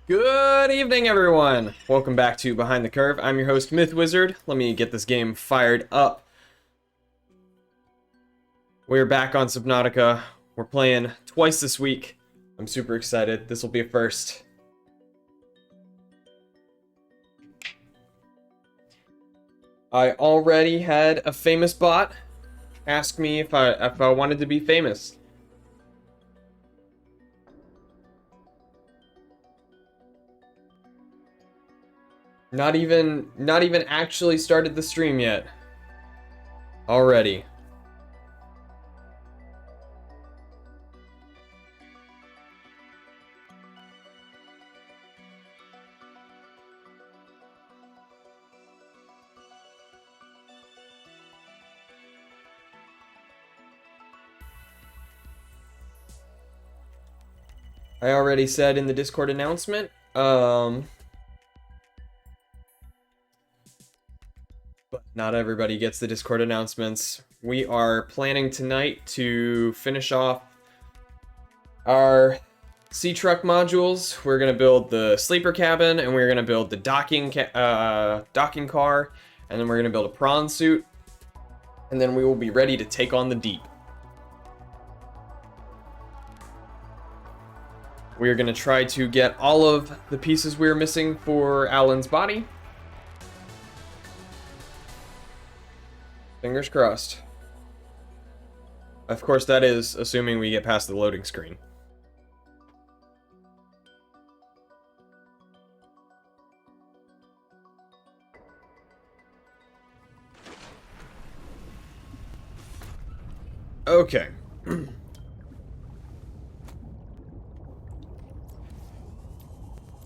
Good evening, everyone! Welcome back to Behind the Curve. I'm your host, Myth Wizard. Let me get this game fired up. We're back on Subnautica. We're playing twice this week. I'm super excited. This will be a first. I already had a famous bot ask me if I wanted to be famous. Not even actually started the stream yet. Already. I already said in the Discord announcement, but not everybody gets the Discord announcements. We are planning tonight to finish off our sea truck modules. We're gonna build the sleeper cabin, and we're gonna build the docking car, and then we're gonna build a prawn suit, and then we will be ready to take on the deep. We are going to try to get all of the pieces we are missing for Alan's body. Fingers crossed. Of course, that is assuming we get past the loading screen. Okay.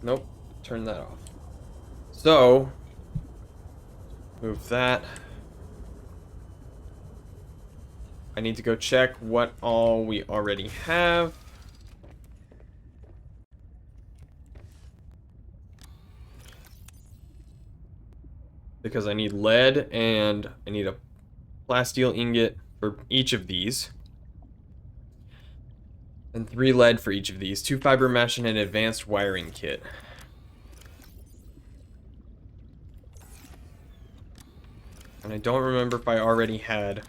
Nope, turn that off. So, move that. I need to go check what all we already have. Because I need lead and I need a plasteel ingot for each of these. And 3 lead for each of these. 2 fiber mesh and an advanced wiring kit. And I don't remember if I already had...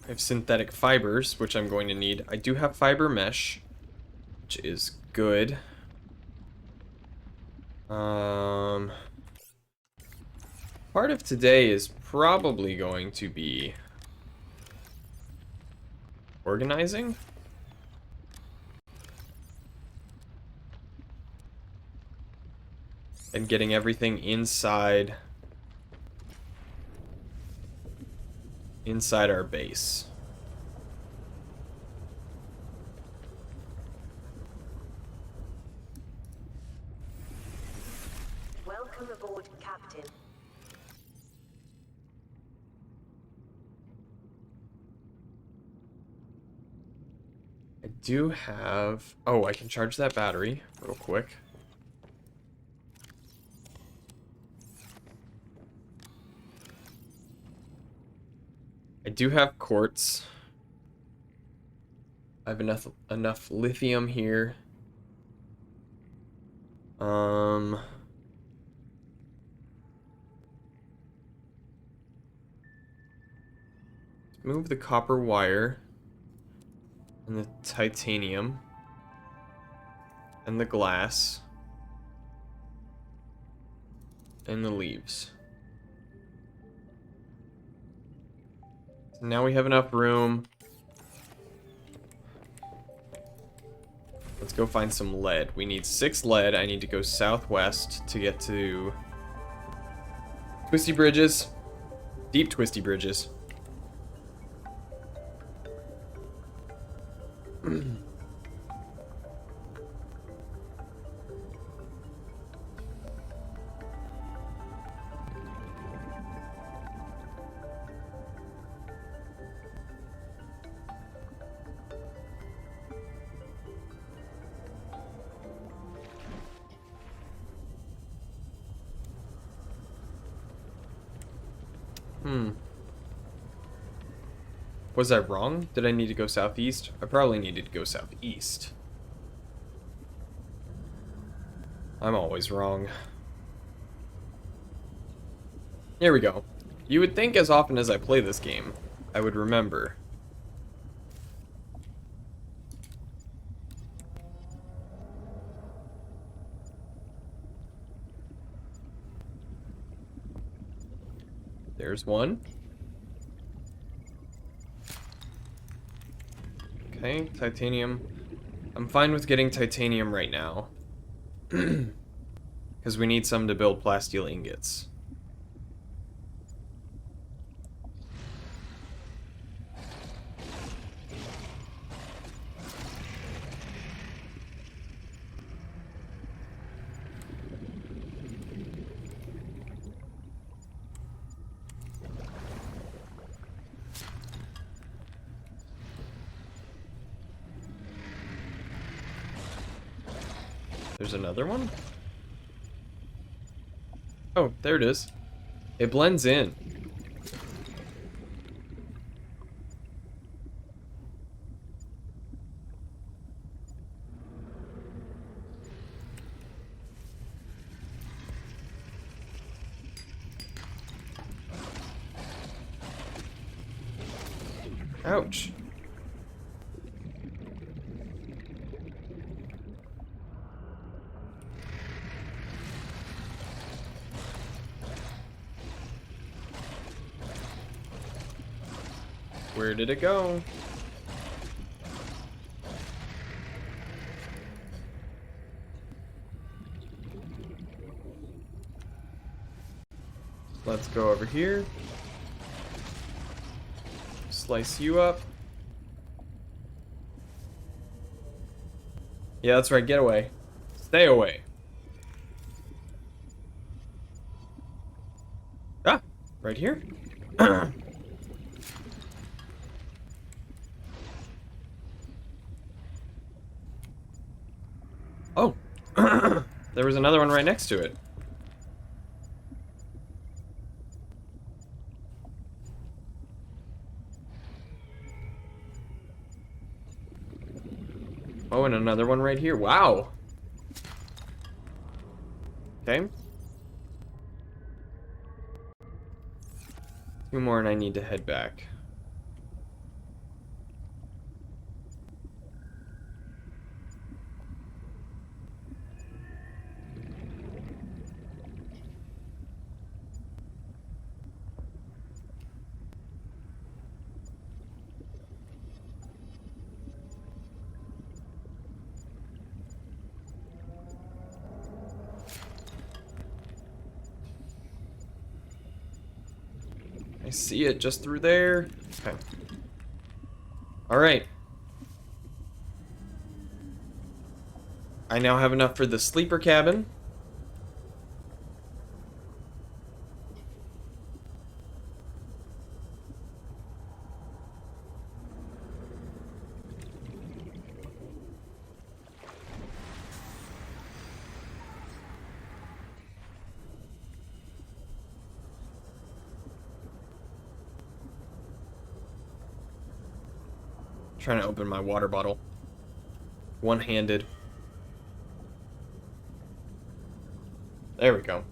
I have synthetic fibers, which I'm going to need. I do have fiber mesh, which is good. Part of today is probably going to be... organizing? And getting everything inside our base. Welcome aboard, Captain. I do have... oh, I can charge that battery real quick. I do have quartz. I have enough lithium here. Move the copper wire. And the titanium. And the glass. And the leaves. So now we have enough room. Let's go find some lead. We need 6 lead. I need to go southwest to get to twisty bridges. Deep twisty bridges. Was I wrong? Did I need to go southeast? I probably needed to go southeast. I'm always wrong. Here we go. You would think as often as I play this game, I would remember. There's one. Okay, titanium. I'm fine with getting titanium right now. Because we need some to build plasteel ingots. There's another one? Oh, there it is. It blends in. Ouch. Where did it go? Let's go over here. Slice you up. Yeah, that's right. Get away. Stay away. Ah, right here. Oh, there was another one right next to it. Oh, and another one right here. Wow. Okay. Two more and I need to head back. I see it just through there. Okay. Alright. I now have enough for the sleeper cabin. Trying to open my water bottle. One-handed. There we go.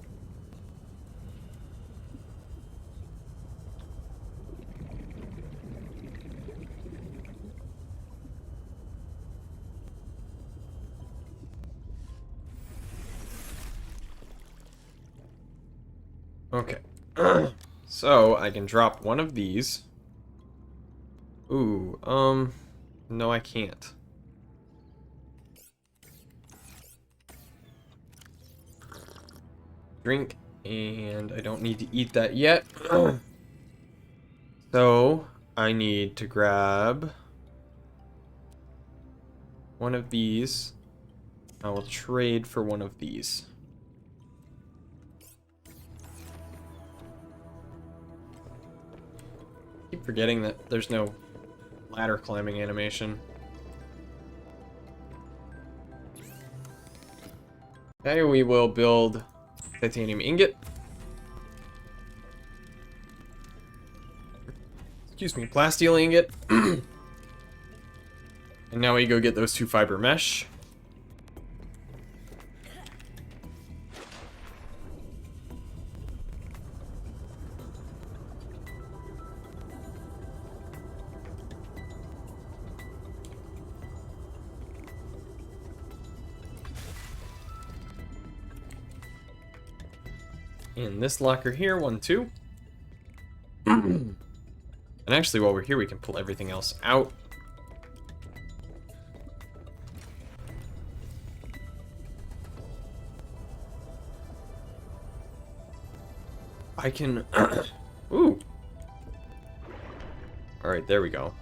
Okay. So, I can drop one of these. Ooh, no I can't. Drink, and I don't need to eat that yet. So, I need to grab one of these. I will trade for one of these. Keep forgetting that there's no ladder climbing animation. Okay, we will build titanium ingot. Excuse me, plasteel ingot. And now we go get those 2 fiber mesh. In this locker here, 1, 2. And actually, while we're here, we can pull everything else out. I can... Ooh. Alright, there we go.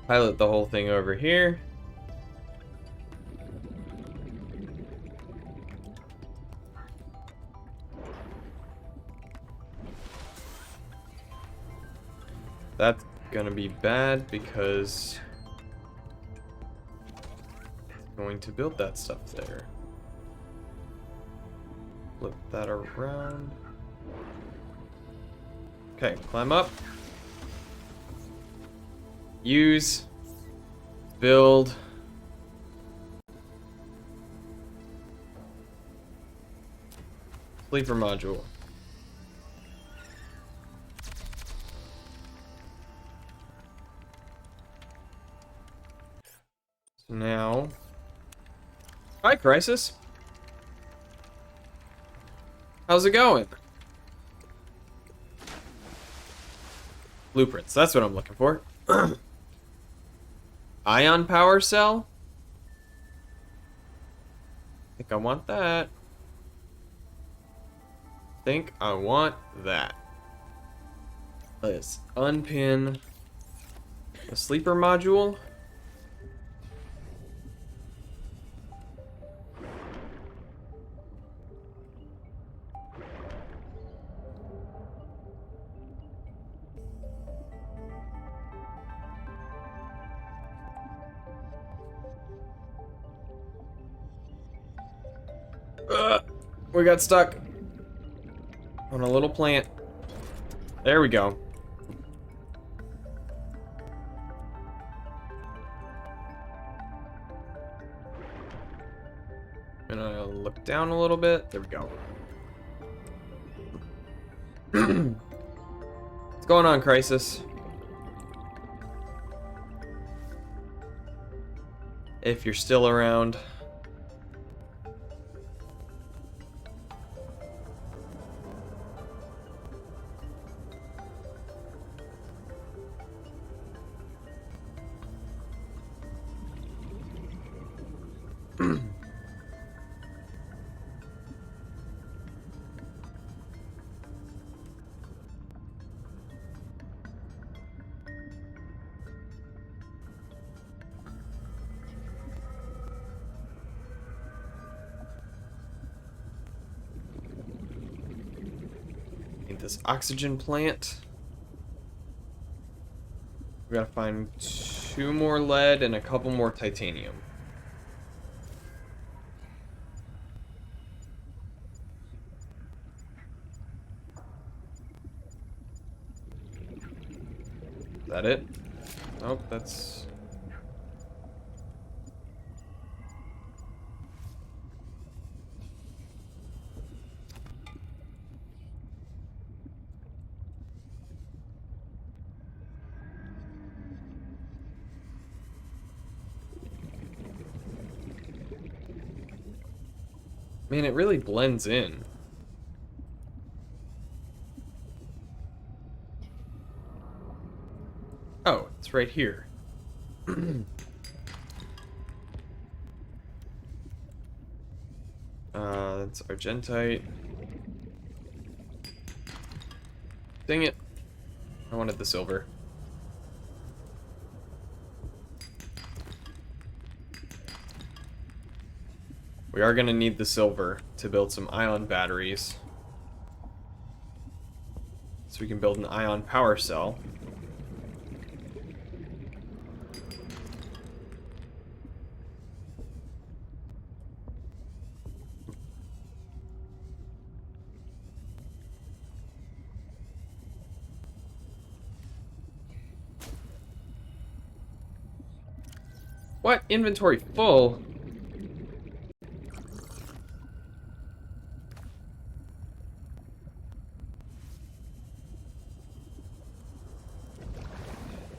Pilot the whole thing over here. That's gonna be bad because it's going to build that stuff there. Flip that around. Okay, climb up. Use. Build. Sleeper module. So now... Hi, Crisis. How's it going? Blueprints, that's what I'm looking for. Ion power cell? Think I want that. Think I want that. Let's unpin the sleeper module. We got stuck on a little plant. There we go. Gonna look down a little bit. There we go. What's going on, Crisis? If you're still around. This oxygen plant. We gotta find 2 more lead and a couple more titanium. Is that it? Nope, that's... Man, it really blends in. Oh, it's right here. That's argentite. Dang it. I wanted the silver. We are going to need the silver to build some ion batteries. So we can build an ion power cell. What? Inventory full?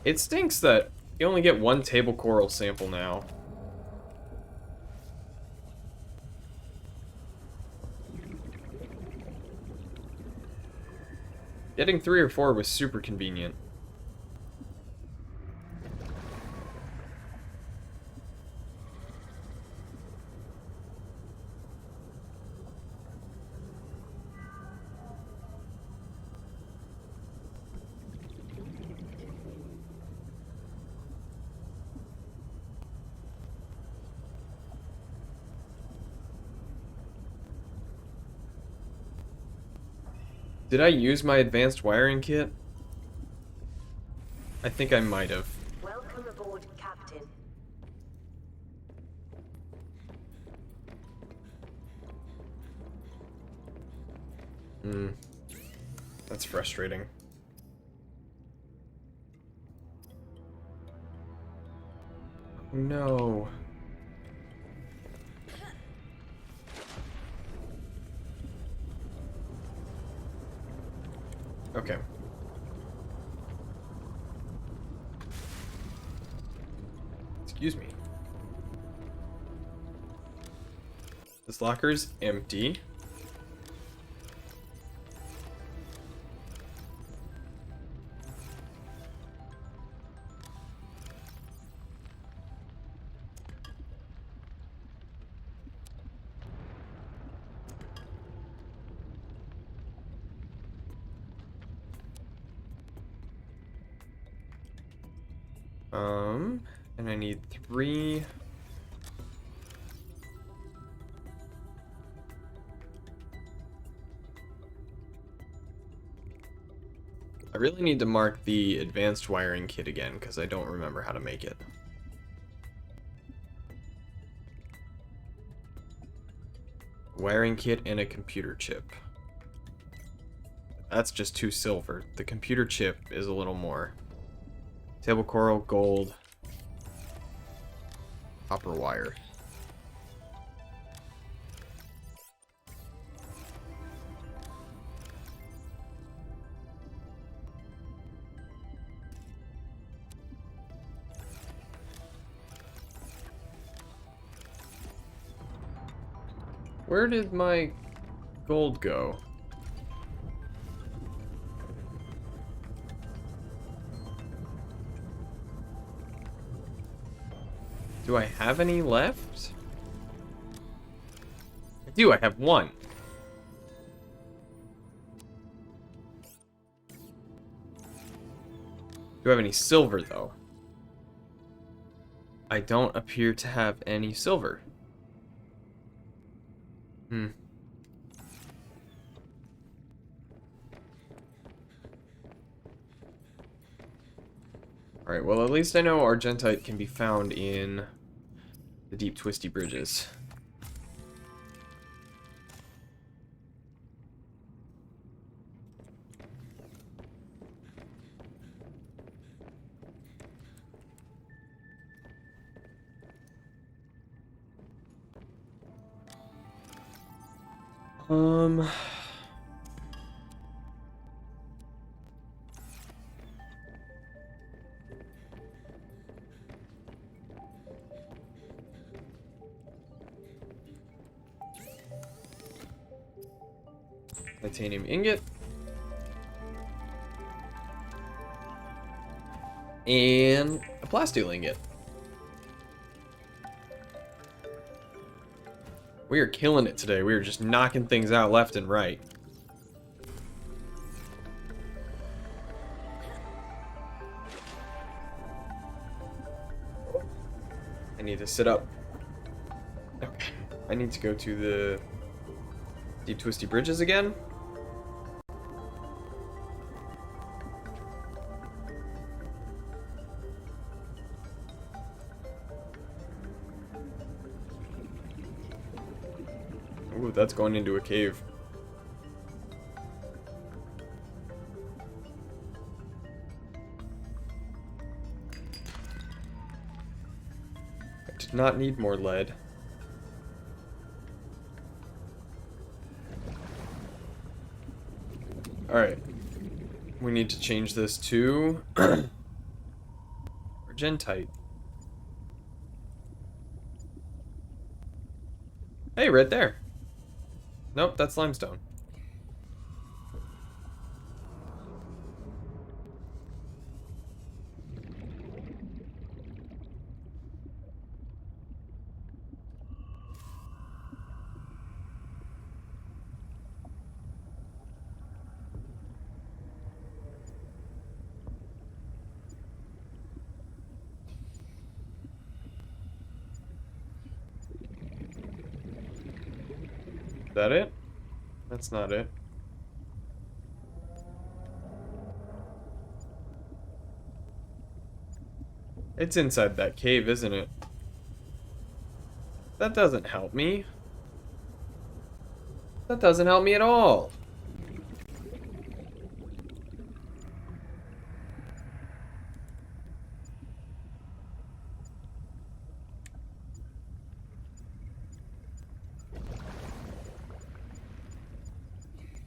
It stinks that you only get 1 table coral sample now. Getting 3 or 4 was super convenient. Did I use my advanced wiring kit? I think I might have. Welcome aboard, Captain. That's frustrating. No. Okay. Excuse me. This locker's empty. And I need 3. I really need to mark the advanced wiring kit again, because I don't remember how to make it. Wiring kit and a computer chip. That's just 2 silver. The computer chip is a little more. Table coral, gold, copper wire. Where did my gold go? Do I have any left? I do, I have 1. Do I have any silver, though? I don't appear to have any silver. Alright, well at least I know Argentite can be found in the deep twisty bridges. Titanium ingot. And a plasteel ingot. We are killing it today. We are just knocking things out left and right. I need to sit up. Okay. I need to go to the deep twisty bridges again. Ooh, that's going into a cave. I did not need more lead. Alright. We need to change this to Argentite. Hey, right there. Nope, that's limestone. Is that it? That's not it. It's inside that cave, isn't it? That doesn't help me. That doesn't help me at all.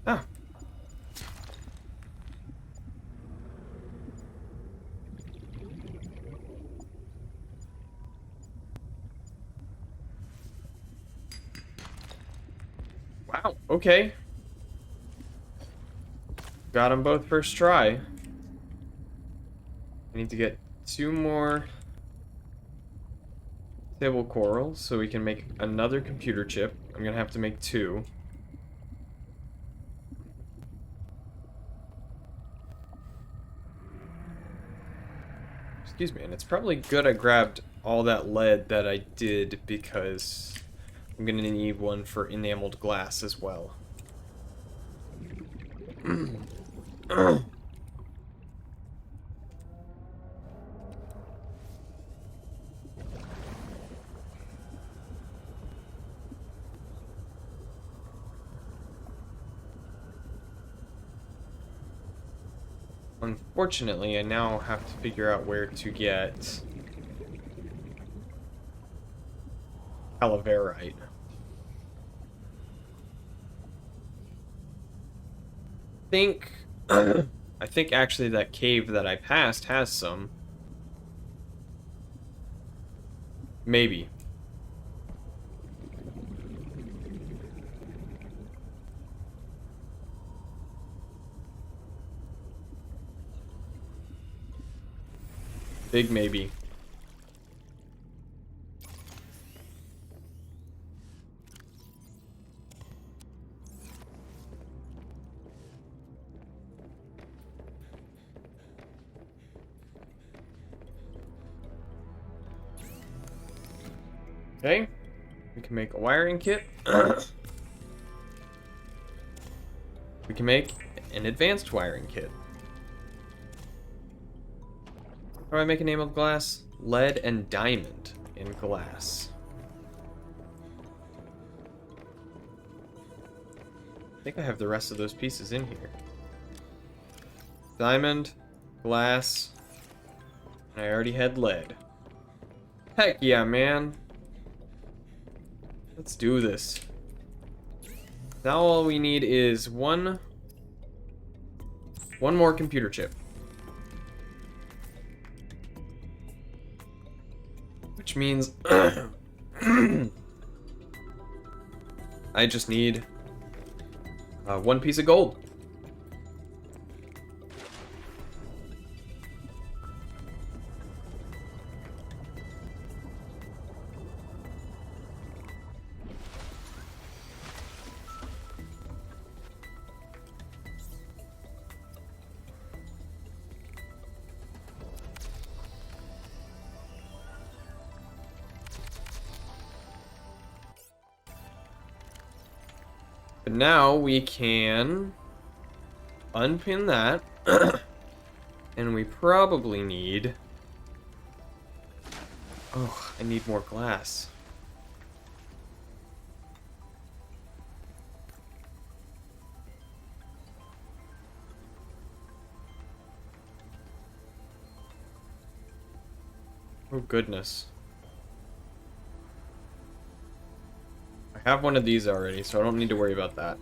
Ah. Wow, okay. Got them both first try. I need to get 2 more stable coral so we can make another computer chip. I'm gonna have to make 2. Excuse me, and it's probably good I grabbed all that lead that I did because I'm gonna need one for enameled glass as well. Unfortunately, I now have to figure out where to get calaverite. Think I think actually that cave that I passed has some. Maybe. Big maybe. Okay. We can make a wiring kit. We can make an advanced wiring kit. How do I make a name of glass? Lead and diamond in glass. I think I have the rest of those pieces in here. Diamond, glass, and I already had lead. Heck yeah, man. Let's do this. Now all we need is one more computer chip. Which means I just need 1 piece of gold. But now we can unpin that. And we probably need... Oh, I need more glass. Oh, goodness. I have one of these already, so I don't need to worry about that.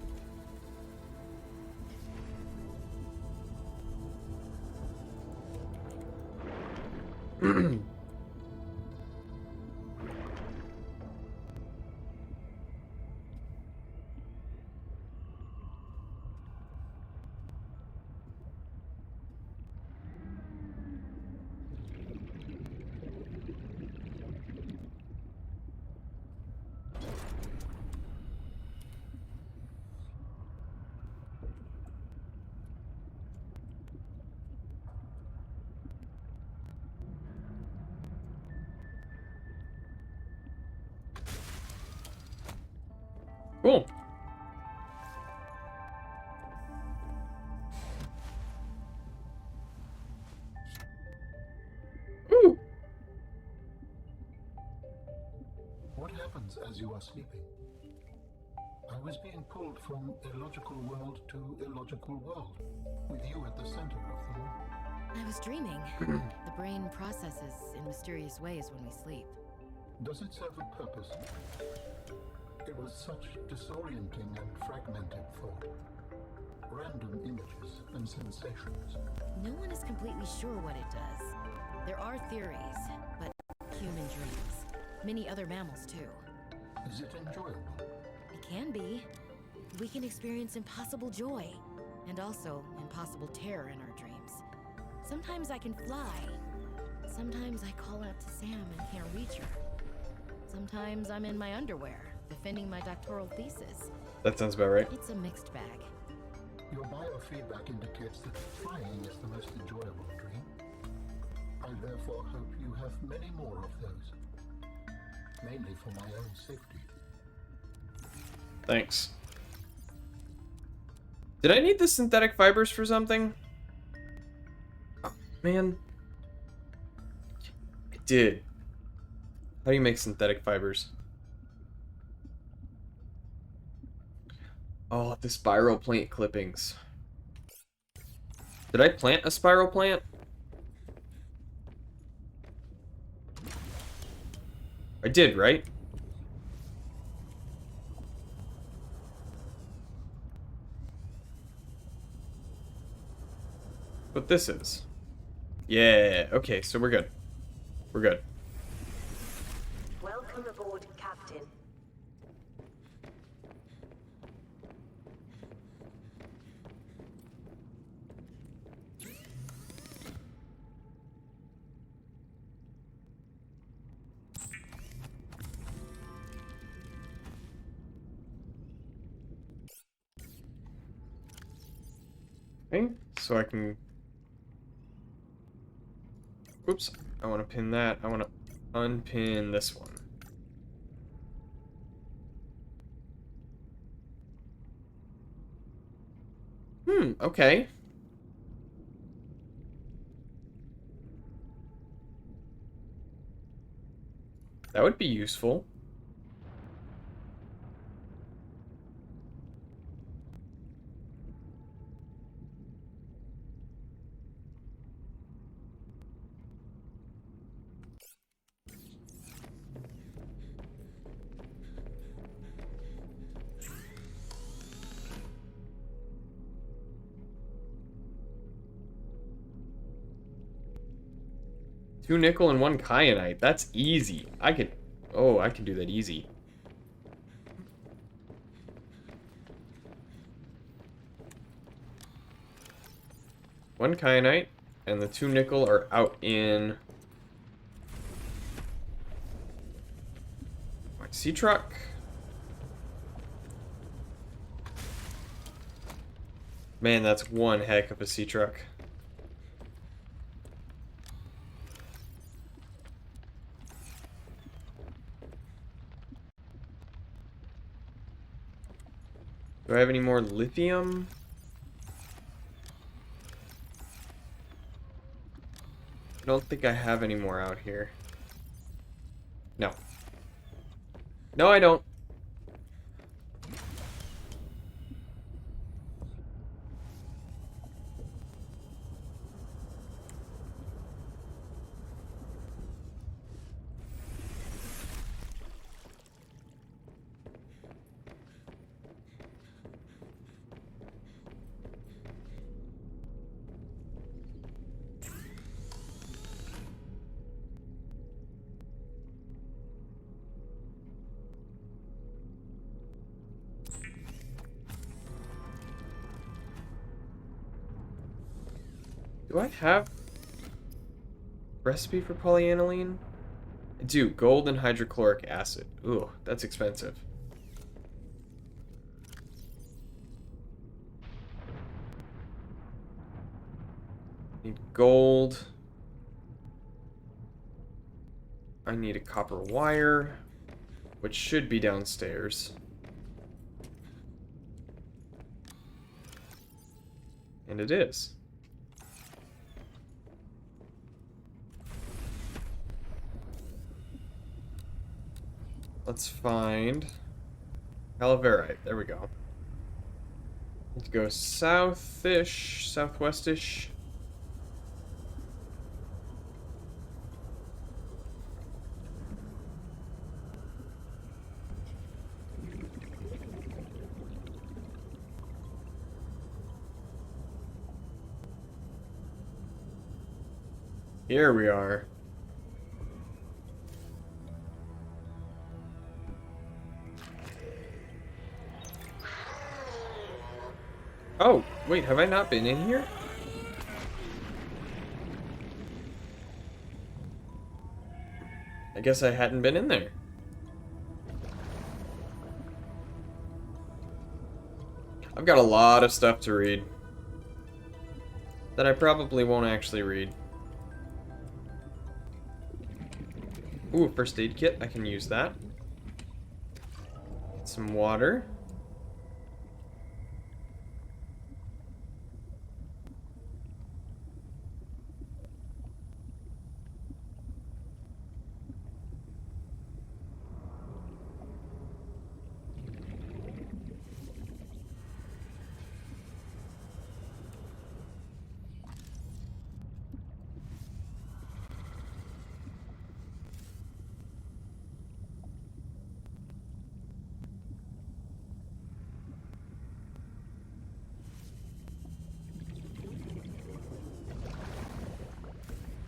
as you are sleeping. I was being pulled from illogical world to illogical world, with you at the center of them. I was dreaming. The brain processes in mysterious ways when we sleep. Does it serve a purpose? It was such disorienting and fragmented thought. Random images and sensations. No one is completely sure what it does. There are theories, but human dreams. Many other mammals too. Is it enjoyable? It can be. We can experience impossible joy, and also impossible terror in our dreams. Sometimes I can fly. Sometimes I call out to Sam and can't reach her. Sometimes I'm in my underwear, defending my doctoral thesis. That sounds about right. It's a mixed bag. Your biofeedback indicates that flying is the most enjoyable dream. I therefore hope you have many more of those. Mainly for my own safety. Thanks. Did I need the synthetic fibers for something? Oh, man. I did. How do you make synthetic fibers? Oh, the spiral plant clippings. Did I plant a spiral plant? I did, right? What this is. Yeah, okay, so we're good. We're good. Welcome aboard, Captain. Okay, so I can... Oops, I want to pin that. I want to unpin this one. Okay. That would be useful. Two nickel and one kyanite. That's easy. I can do that easy. One kyanite and the two nickel are out in my sea truck. Man, that's one heck of a sea truck. Do I have any more lithium? I don't think I have any more out here. No. No, I don't. Do I have recipe for polyaniline? I do. Gold and hydrochloric acid. Ooh, that's expensive. Need gold. I need a copper wire, which should be downstairs. And it is. Let's find Calaverite. There we go. Let's go south-ish, southwest-ish. Here we are. Oh, wait, have I not been in here? I guess I hadn't been in there. I've got a lot of stuff to read that I probably won't actually read. Ooh, first aid kit. I can use that. Get some water.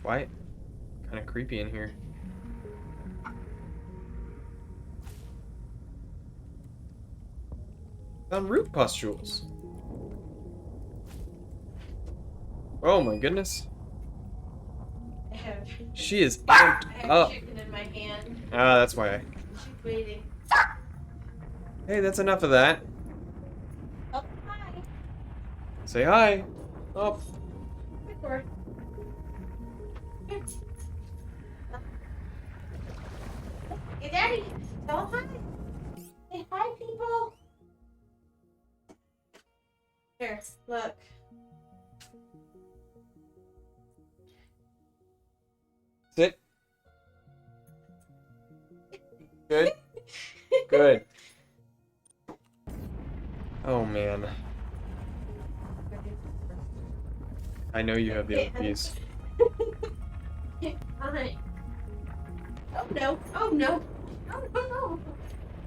Why? Kind of creepy in here. Found root pustules. Oh my goodness. I have, She is I amped have up. chicken in my hand. Ah, that's why. She's waiting. Hey, that's enough of that. Oh, hi. Say hi. Oh, Good boy. Here. Hey, Daddy. Tell him hi. Say hi, people. Here, look. sit. Good. Good. Oh man. I know you have the other piece. Hi. Oh no. Oh no. Oh no, no.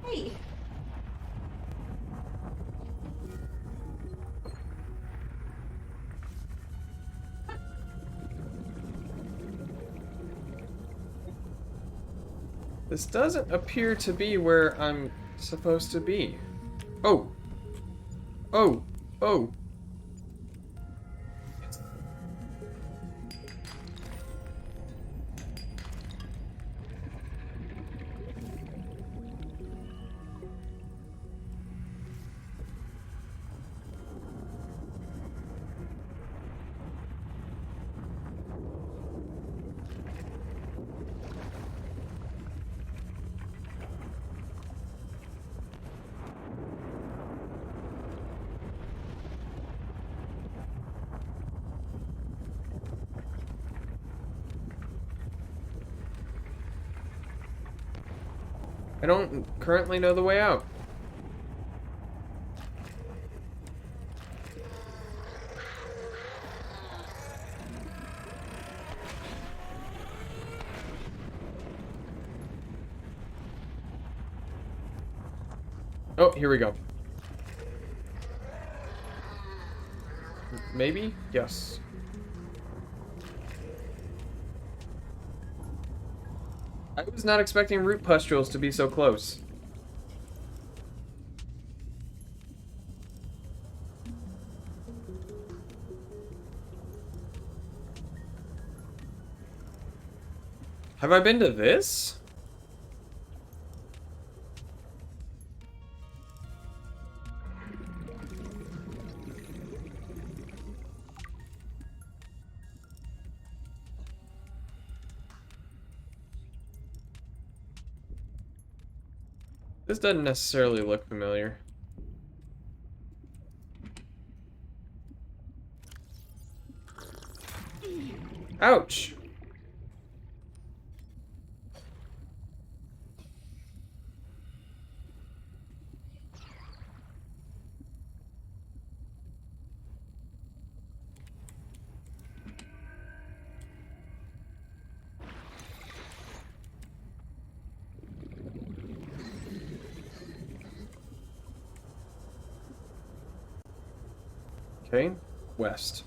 Hey. This doesn't appear to be where I'm supposed to be. Oh. Oh. Oh. I don't currently know the way out. Oh, here we go. Maybe? Yes. I was not expecting root pustules to be so close. Have I been to this? This doesn't necessarily look familiar. Ouch! Okay, west.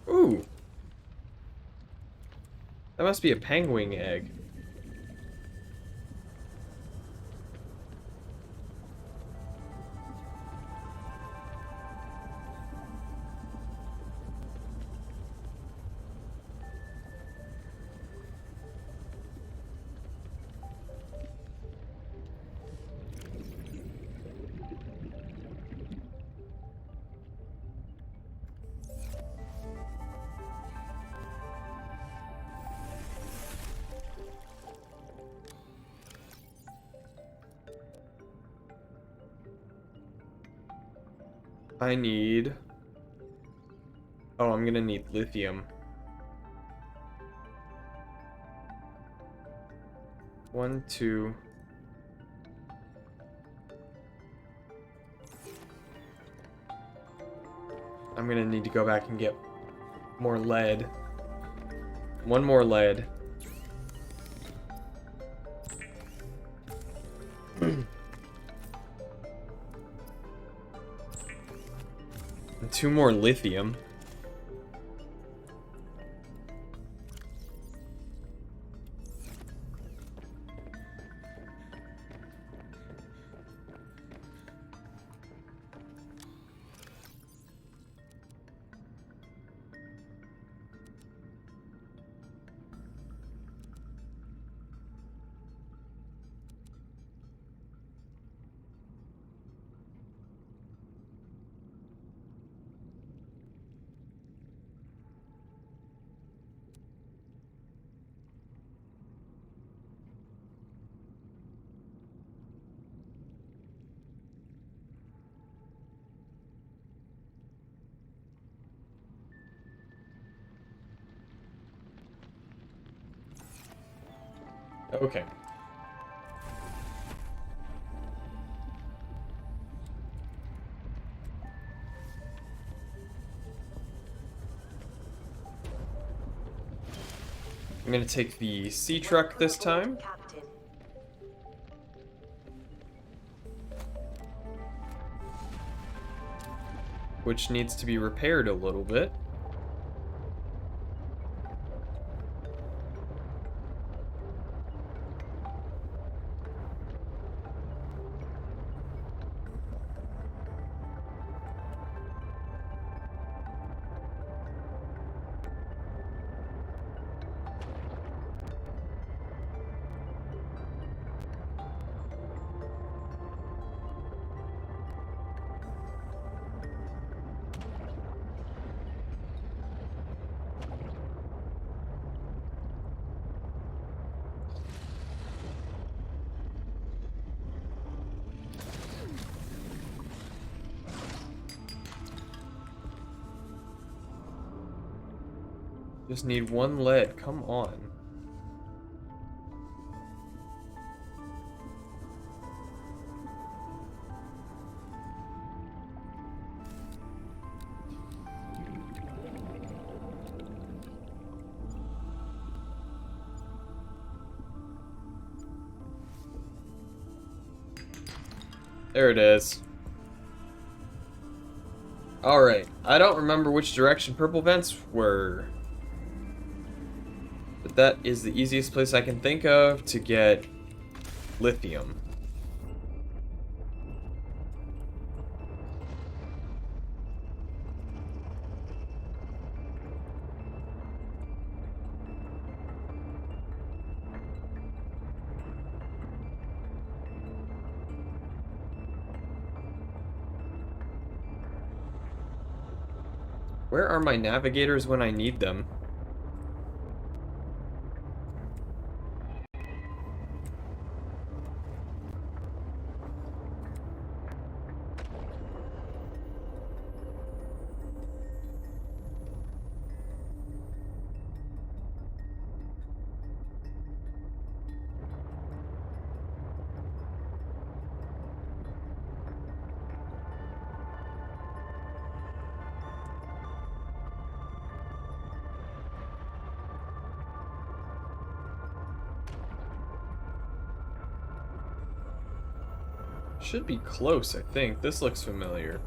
Ooh! That must be a penguin egg. I need... Oh, I'm gonna need lithium. 1, 2... I'm gonna need to go back and get more lead. 1 more lead. And 2 more lithium. Okay. I'm gonna take the sea truck this time. Captain. Which needs to be repaired a little bit. Just need 1 lead, come on. There it is. Alright, I don't remember which direction purple vents were. But that is the easiest place I can think of to get lithium. Where are my navigators when I need them? Should be close, I think. This looks familiar.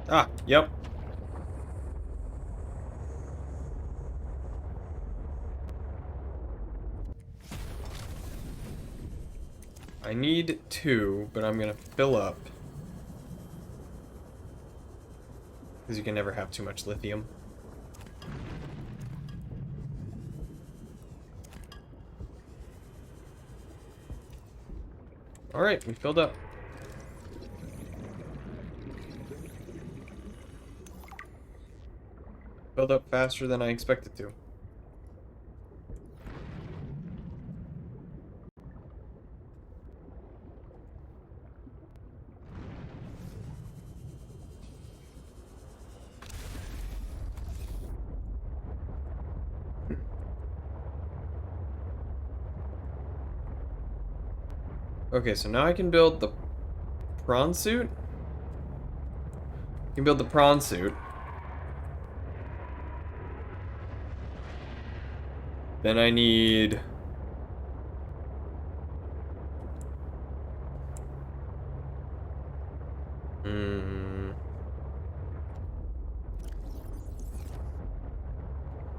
Ah, yep. I need 2, but I'm gonna fill up. Because you can never have too much lithium. Alright, we filled up. Filled up faster than I expected to. Okay, so now I can build the prawn suit. I can build the prawn suit. Then I need...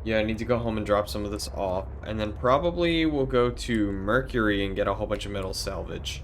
Yeah, I need to go home and drop some of this off. And then probably we'll go to Mercury and get a whole bunch of metal salvage.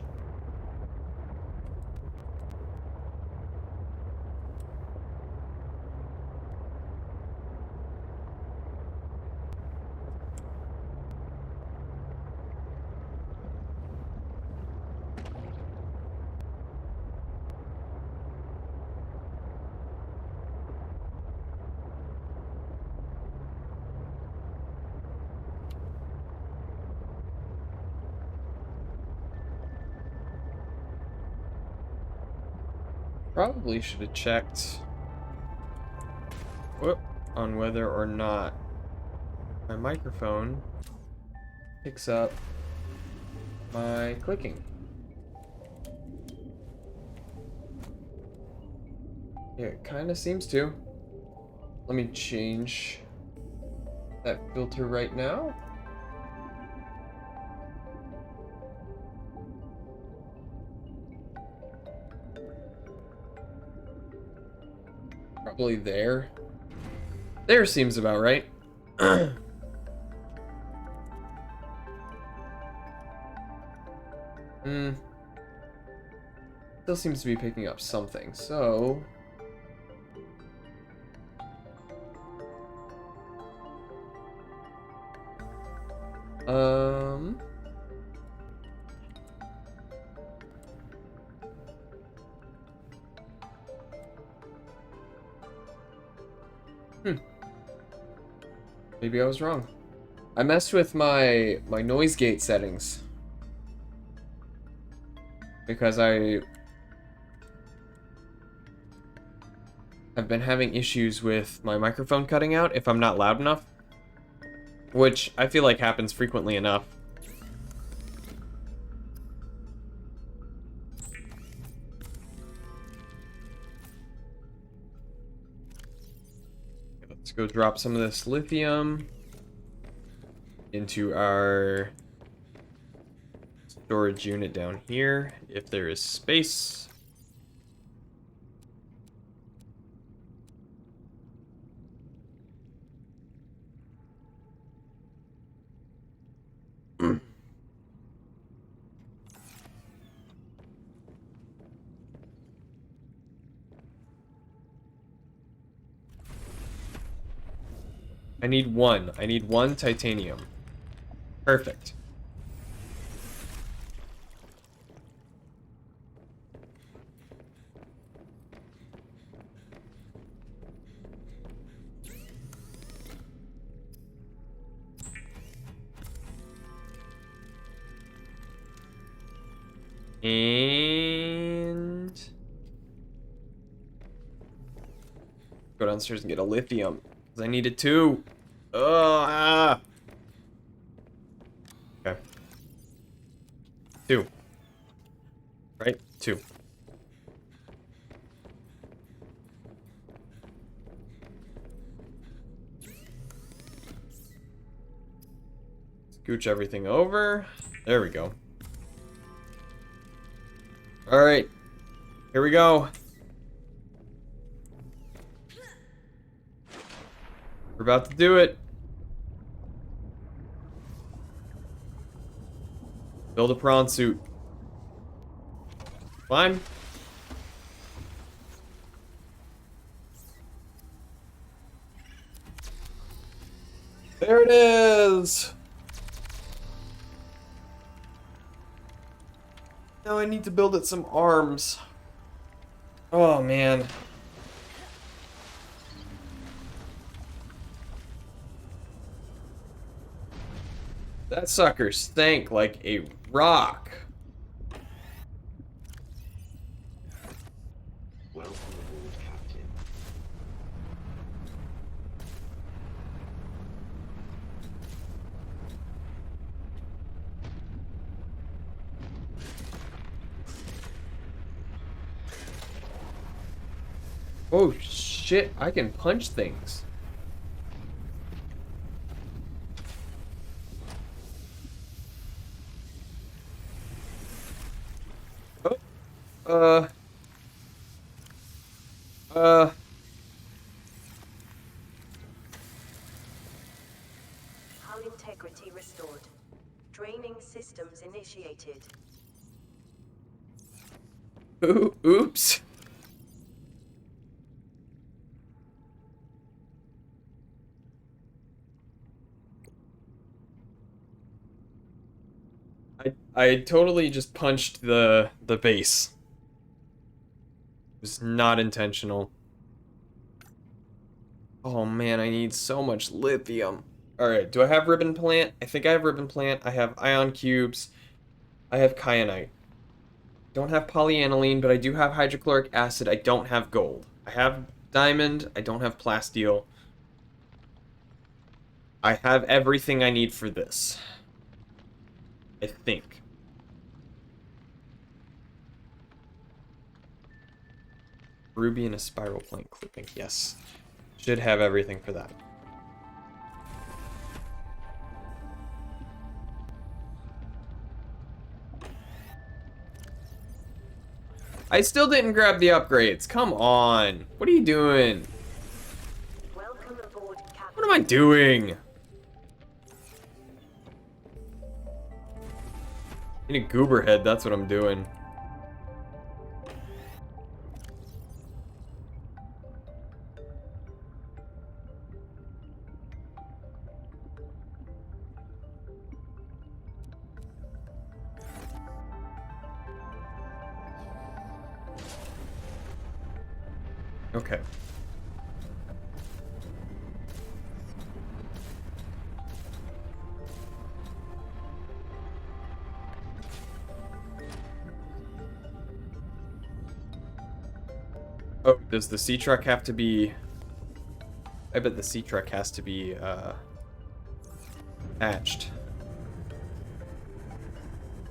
Probably should have checked on whether or not my microphone picks up my clicking. Yeah, it kind of seems to. Let me change that filter right now. Probably there. There seems about right. Still seems to be picking up something, so... Maybe I was wrong. I messed with my noise gate settings. Because I have been having issues with my microphone cutting out if I'm not loud enough. Which I feel like happens frequently enough. Let's go drop some of this lithium into our storage unit down here, if there is space. I need one. I need one titanium. Perfect. And go downstairs and get a lithium, because I needed 2. Okay. 2. Right? 2. Scooch everything over. There we go. Alright. Here we go. We're about to do it. Build a prawn suit. Climb. There it is! Now I need to build it some arms. Oh, man. That sucker stank like a rock. Welcome aboard, Captain. Oh shit, I can punch things. Oh. Hull integrity restored. Draining systems initiated. Oops. I totally just punched the base. It was not intentional. Oh man, I need so much lithium. Alright, do I have ribbon plant? I think I have ribbon plant. I have ion cubes. I have kyanite. Don't have polyaniline, but I do have hydrochloric acid. I don't have gold. I have diamond. I don't have plasteel. I have everything I need for this. I think. Ruby and a spiral plank clipping. Yes. Should have everything for that. I still didn't grab the upgrades. Come on. What are you doing? Welcome aboard, Captain. What am I doing? I need a goober head. That's what I'm doing. Okay. Oh, does the sea truck have to be... I bet the sea truck has to be, hatched.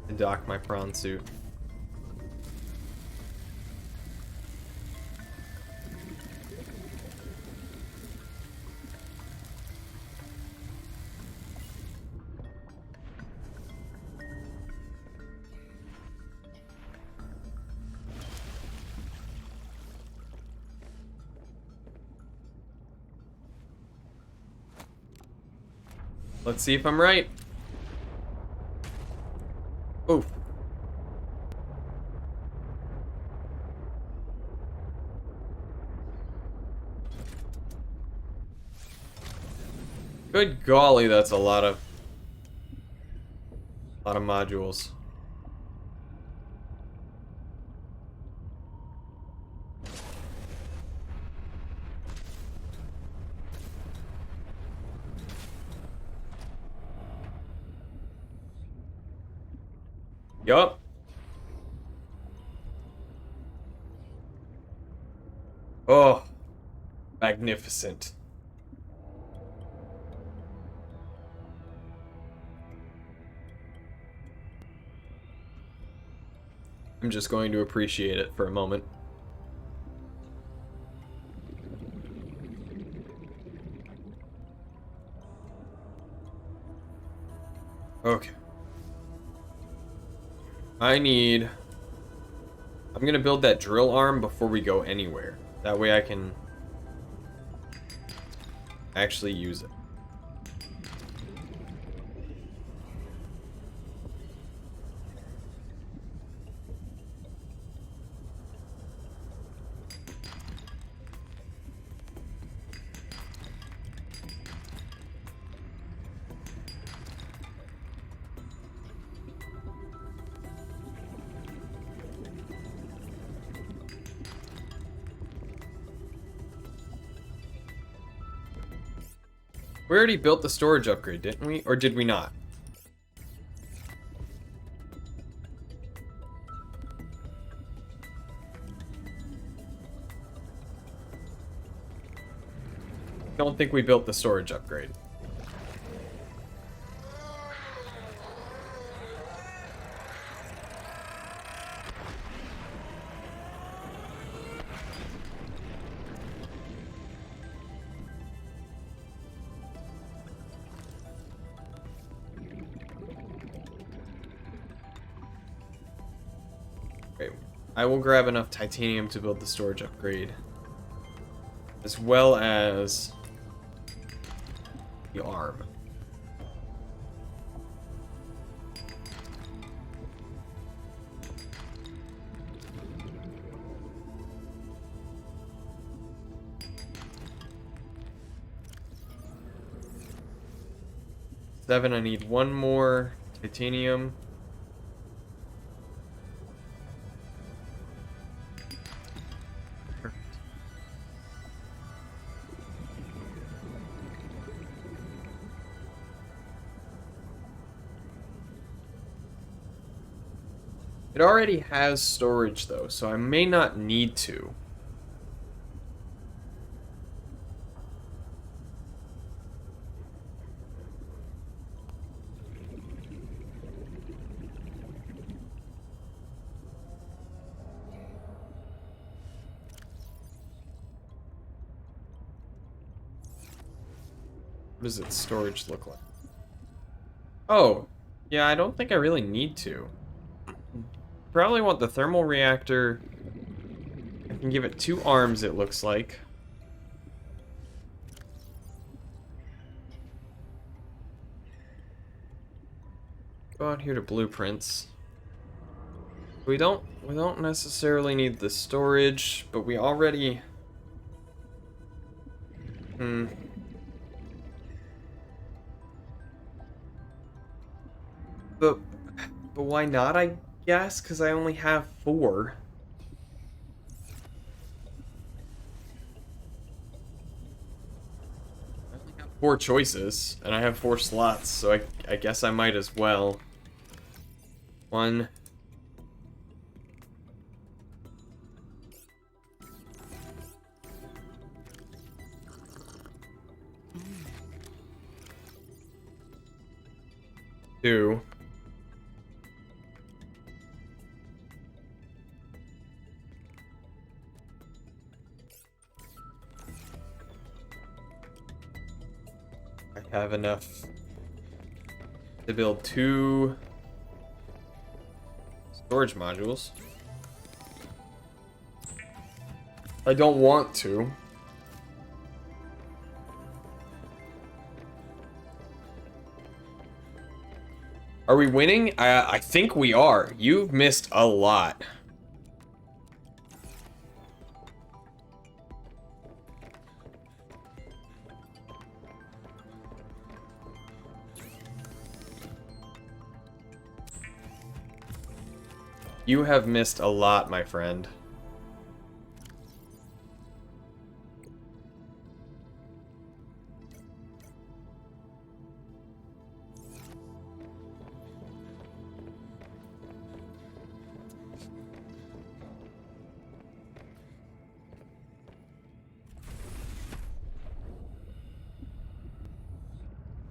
To dock my prawn suit. Let's see if I'm right. Oof. Good golly, that's a lot of modules. Yup. Oh, magnificent. I'm just going to appreciate it for a moment. Okay. I'm gonna build that drill arm before we go anywhere. That way I can actually use it. We already built the storage upgrade, didn't we? Or did we not? Don't think we built the storage upgrade. Okay, I will grab enough titanium to build the storage upgrade, as well as the arm. Seven, I need one more titanium. It already has storage though, so I may not need to. What does its storage look like? Oh, yeah, I don't think I really need to. Probably want the thermal reactor. I can give it 2 arms, it looks like. Go out here to blueprints. We don't necessarily need the storage, but we already But why not, I guess? Because I only have 4. I only have 4 choices, and I have 4 slots, so I guess I might as well. 1. Two. I have enough to build 2 storage modules. I don't want to. Are we winning? I think we are. You've missed a lot. You have missed a lot, my friend.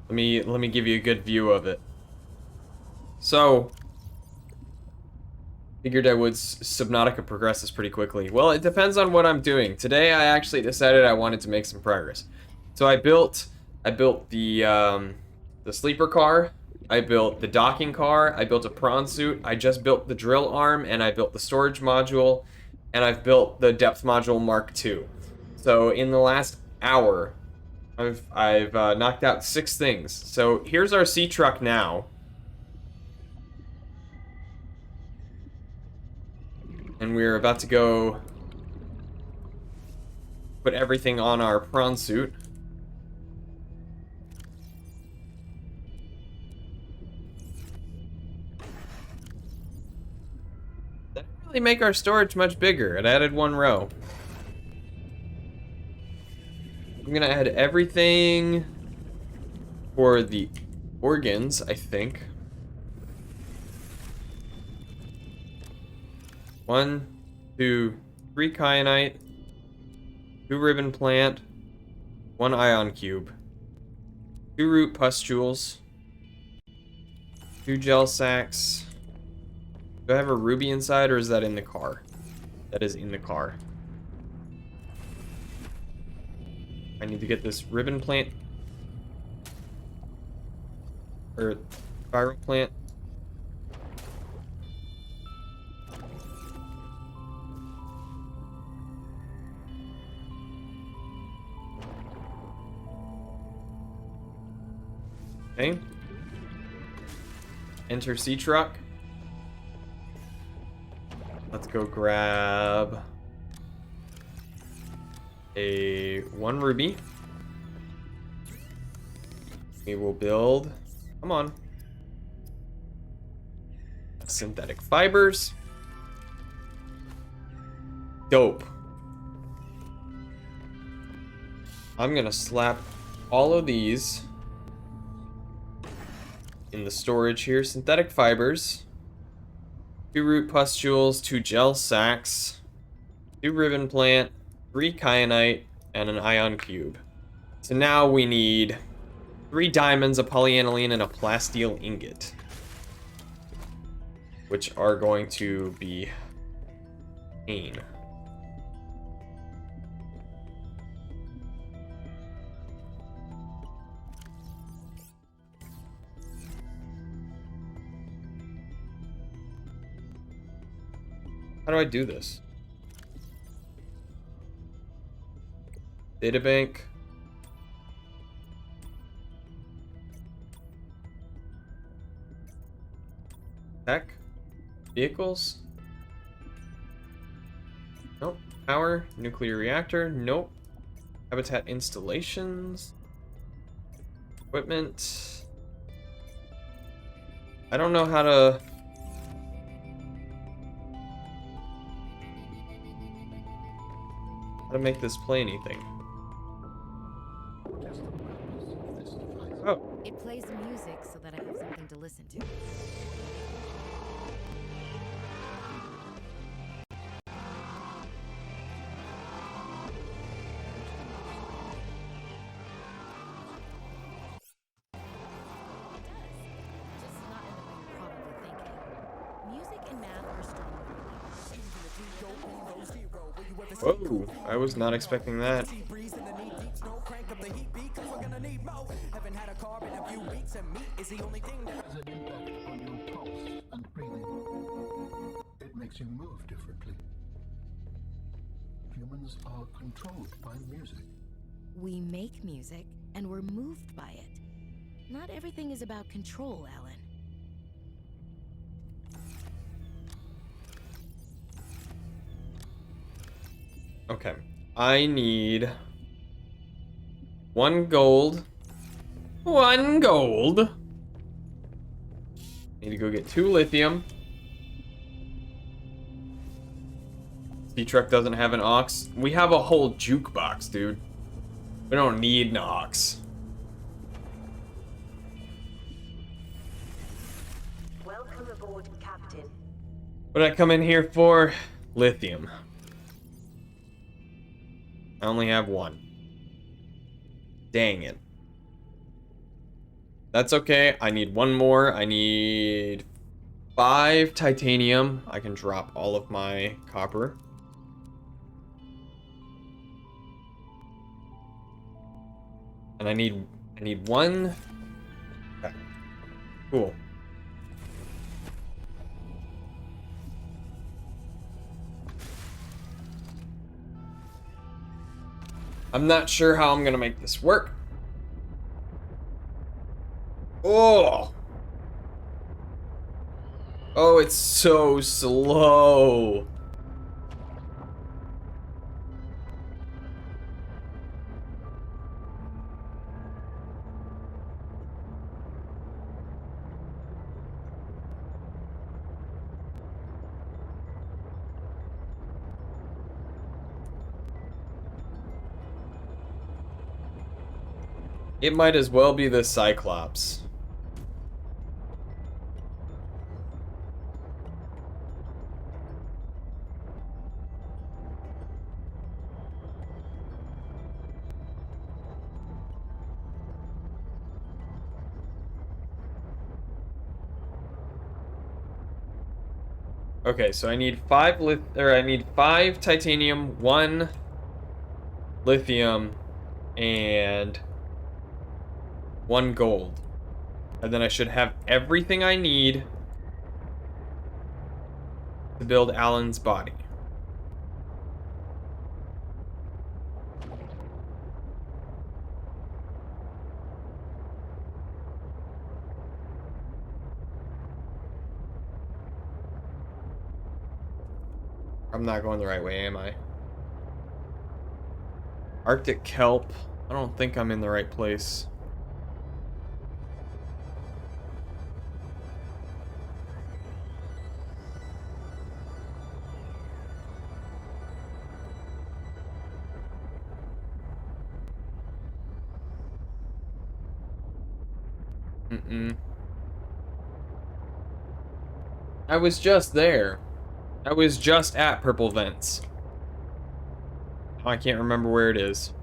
Let me give you a good view of it. So, figured I would Subnautica progresses pretty quickly. Well, it depends on what I'm doing. Today I actually decided I wanted to make some progress. So I built the sleeper car, I built the docking car, I built a prawn suit, I just built the drill arm, and I built the storage module, and I've built the depth module Mark II. So in the last hour, I've knocked out 6 things. So here's our sea truck now. And we're about to go put everything on our prawn suit. That didn't really make our storage much bigger. It added 1 row. I'm gonna add everything for the organs, I think. 1, 2, 3 kyanite, 2 ribbon plant, 1 ion cube, 2 root pustules, 2 gel sacks. Do I have a ruby inside, or is that in the car? That is in the car. I need to get this ribbon plant, or spiral plant. Okay. Enter sea truck. Let's go grab a 1 ruby. We will build, come on, synthetic fibers. Dope. I'm gonna slap all of these in the storage here. Synthetic fibers, 2 root pustules, 2 gel sacks, 2 ribbon plant, 3 kyanite, and an ion cube. So now we need 3 diamonds, a polyaniline, and a plasteel ingot, which are going to be pain. How do I do this? Databank. Tech. Vehicles. Nope. Power. Nuclear reactor. Nope. Habitat installations. Equipment. I don't know how to... how to make this play anything. What is the purpose of this device? Oh. It plays music so that I have something to listen to. Just not in the way you're probably thinking. Music and math are strong. Whoa, I was not expecting that. Has an impact on your pulse and breathing. It makes you move differently. Humans are controlled by music. We make music, and we're moved by it. Not everything is about control, Alan. Okay. I need 1 gold. 1 gold. Need to go get 2 lithium. C-Truck doesn't have an aux. We have a whole jukebox, dude. We don't need an aux. Welcome aboard, Captain. What did I come in here for? Lithium. I only have 1. Dang it. That's okay. I need 1 more. I need 5 titanium. I can drop all of my copper. And I need 1. Okay. Cool. I'm not sure how I'm gonna make this work. Oh! Oh, it's so slow. It might as well be the Cyclops. Okay, so I need I need 5 titanium, 1 lithium, and 1 gold. And then I should have everything I need to build Alan's body. I'm not going the right way, am I? Arctic kelp. I don't think I'm in the right place. I was just there. I was just at Purple Vents. I can't remember where it is.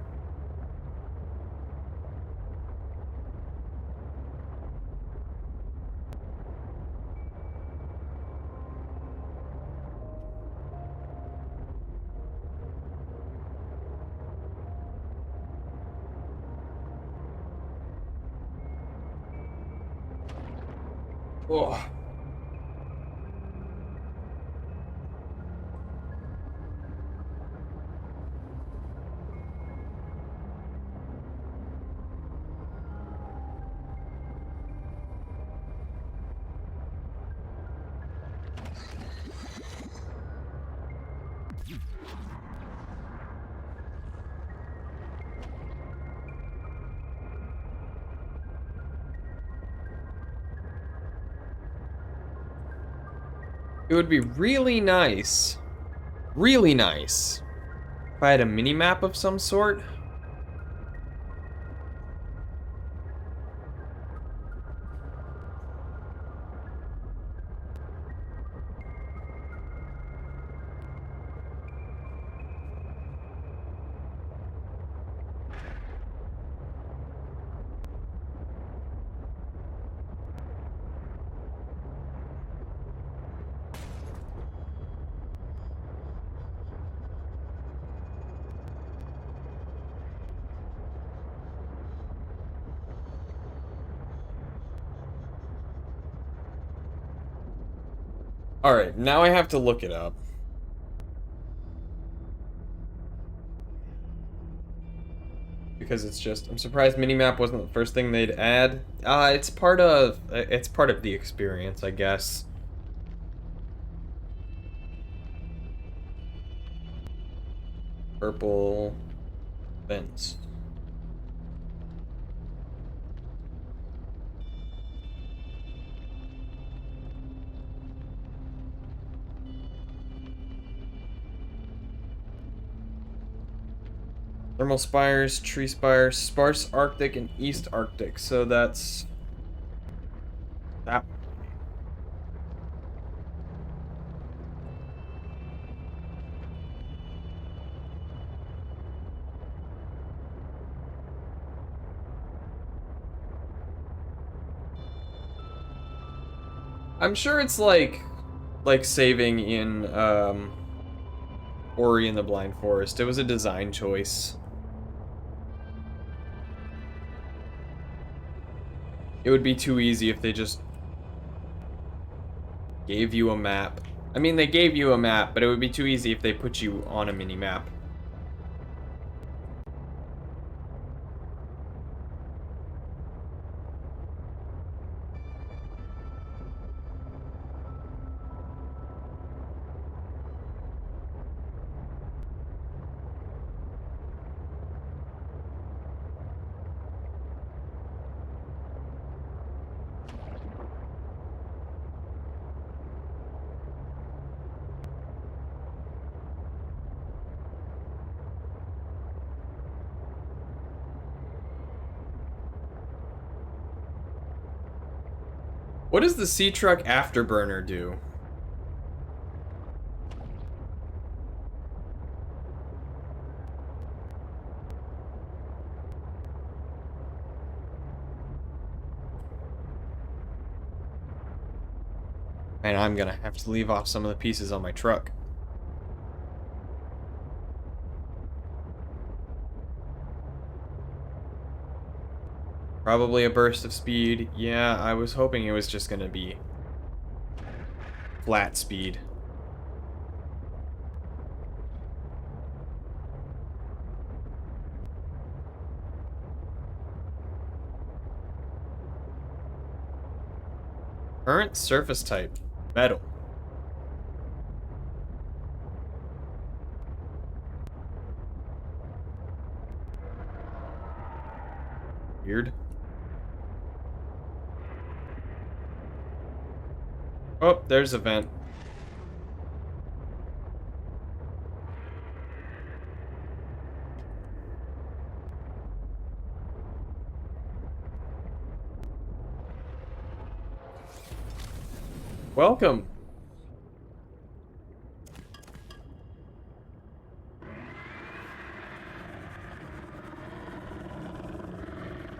Oh. It would be really nice, if I had a mini-map of some sort. Alright, now I have to look it up. Because it's just, I'm surprised minimap wasn't the first thing they'd add. It's part of the experience, I guess. Purple vents. Thermal spires, tree spires, sparse Arctic and East Arctic. So that's that. I'm sure it's like saving in Ori and the Blind Forest. It was a design choice. It would be too easy if they just Gave you a map. I mean, they gave you a map, but it would be too easy if they put you on a mini map. What does the sea truck afterburner do? And I'm gonna have to leave off some of the pieces on my truck. Probably a burst of speed. Yeah, I was hoping it was just gonna be flat speed. Current surface type, metal. Weird. Oh, there's a vent. Welcome.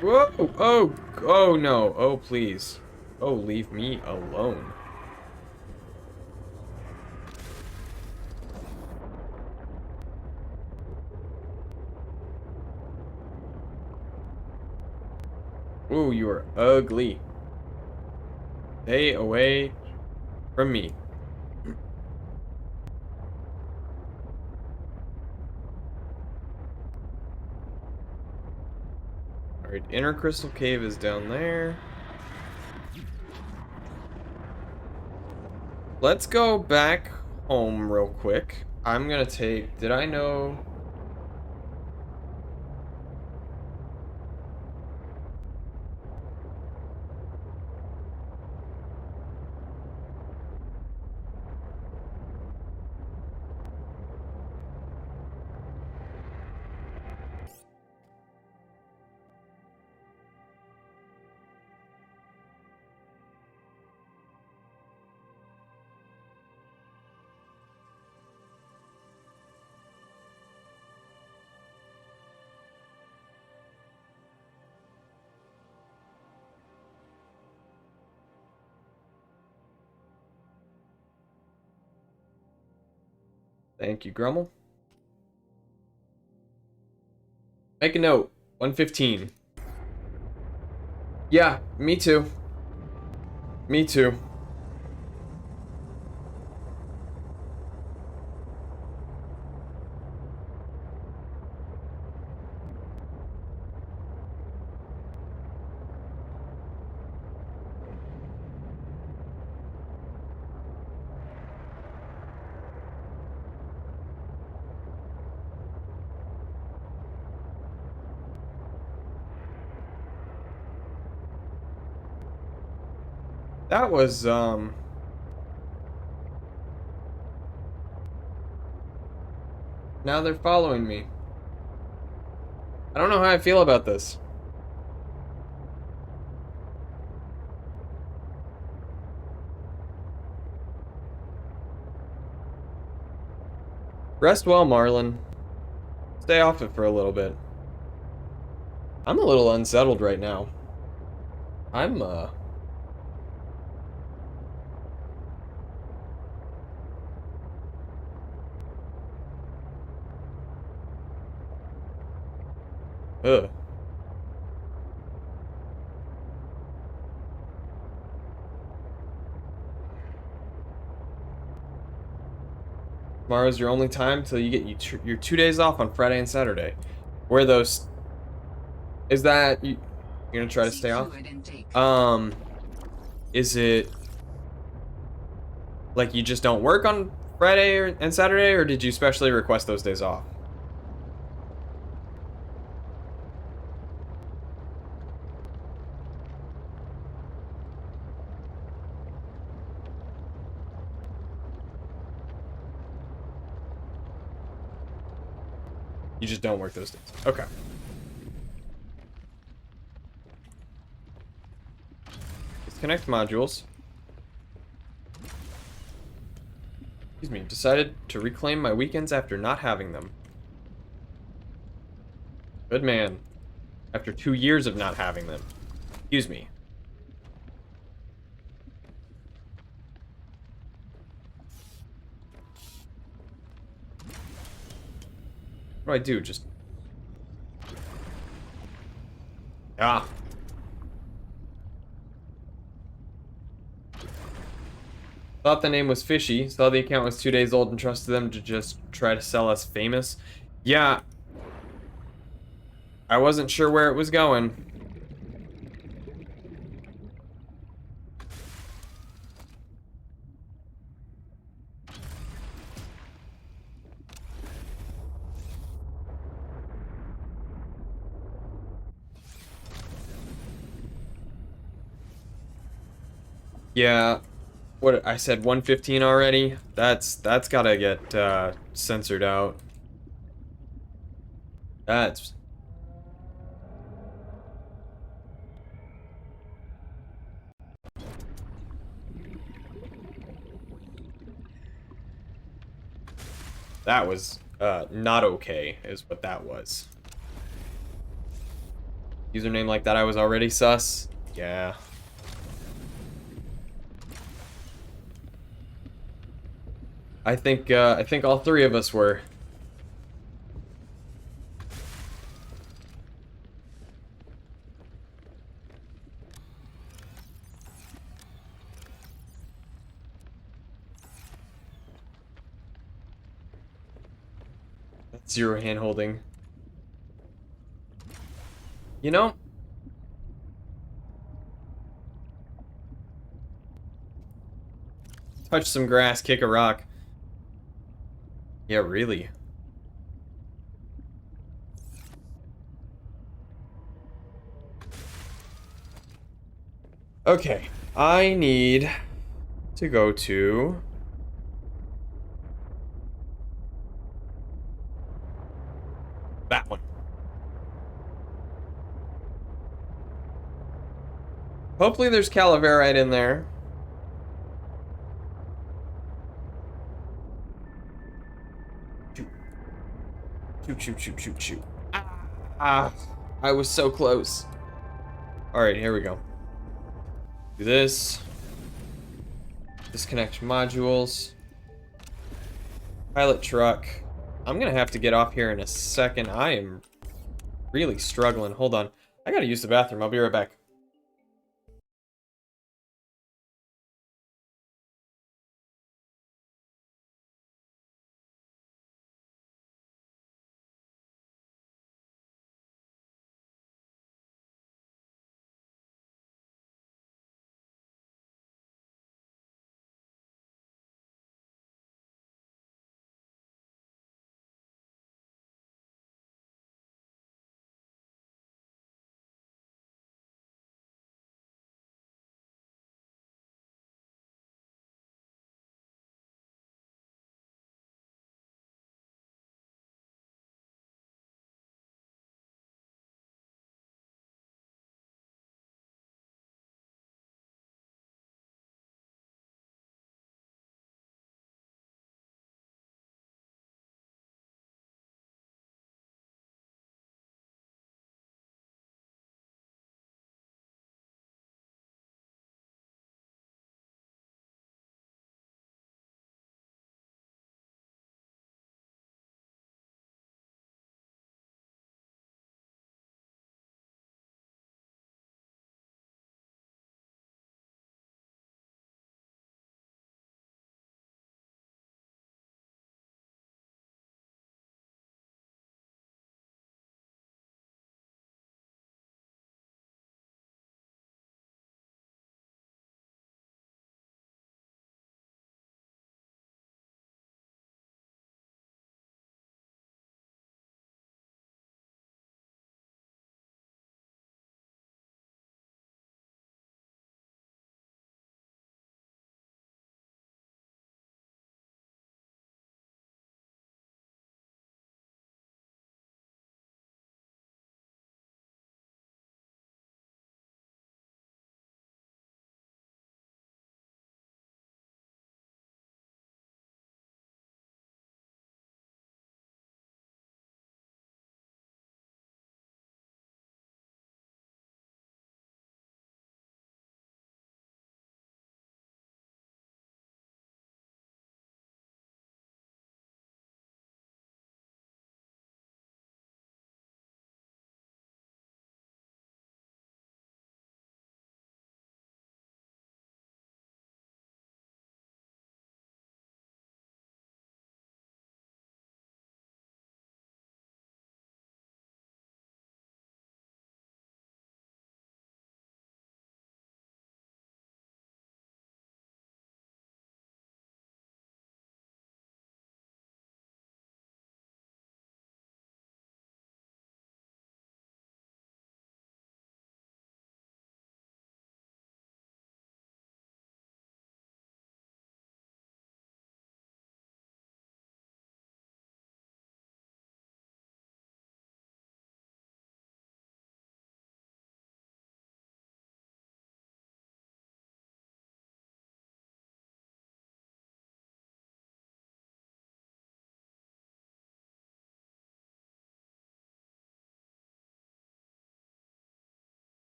Whoa! Oh! Oh no! Oh please! Oh, leave me alone. Ooh, you are ugly. Stay away from me. Alright, Inner Crystal Cave is down there. Let's go back home real quick. I'm gonna take... Did I know... Thank you, Grummel. Make a note. 115. Yeah, me too. Me too. That was, Now they're following me. I don't know how I feel about this. Rest well, Marlin. Stay off it for a little bit. I'm a little unsettled right now. I'm, Ugh. Tomorrow's your only time till you get your 2 days off on Friday and Saturday. Where those... Is that... You're gonna try to stay off? Is it... Like you just don't work on Friday and Saturday, or did you specially request those days off? You just don't work those days. Okay. Disconnect modules. Excuse me. Decided to reclaim my weekends after not having them. Good man. After 2 years of not having them. Excuse me. What do I do? Just... Ah. Thought the name was fishy. Saw the account was 2 days old and trusted them to just try to sell us famous. Yeah. I wasn't sure where it was going. Yeah. What I said 115 already? That's gotta get censored out. That's... That was not okay, is what that was. Username like that I was already sus? Yeah. I think all three of us were. Zero hand holding. You know, touch some grass, kick a rock. Yeah, really. Okay, I need to go to... that one. Hopefully there's calaverite in there. Shoot, shoot, shoot, shoot, shoot. Ah, I was so close. Alright, here we go. Do this. Disconnect modules. Pilot truck. I'm gonna have to get off here in a second. I am really struggling. Hold on. I gotta use the bathroom. I'll be right back.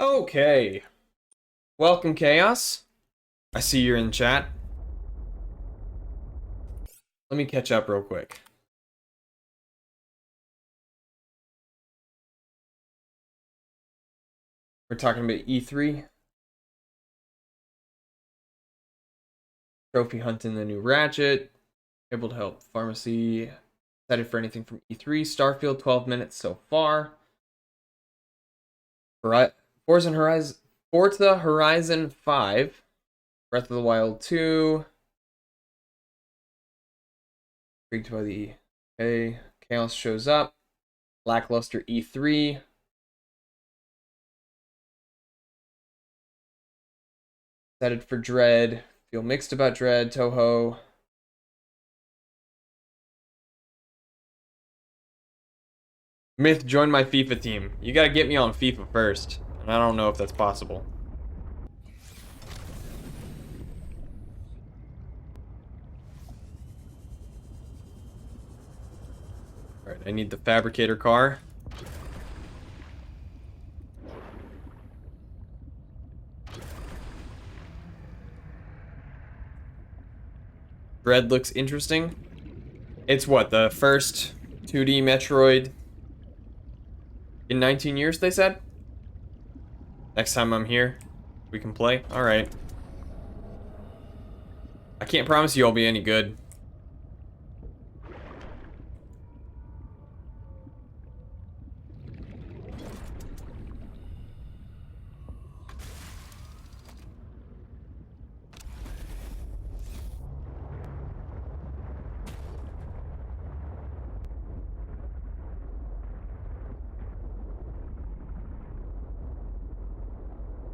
Okay. Welcome, Chaos. I see you're in chat. Let me catch up real quick. We're talking about E3. Trophy hunting the new Ratchet. Able to help pharmacy. Excited for anything from E3. Starfield, 12 minutes so far. Forza Horizon 5. Breath of the Wild 2. Freaked by the Chaos shows up. Lackluster E3. Excited for Dread. Feel mixed about Dread. Toho. Myth, join my FIFA team. You gotta get me on FIFA first. And I don't know if that's possible. Alright, I need the fabricator car. Dread looks interesting. It's what, the first 2D Metroid in 19 years, they said? Next time I'm here, we can play? Alright. I can't promise you I'll be any good.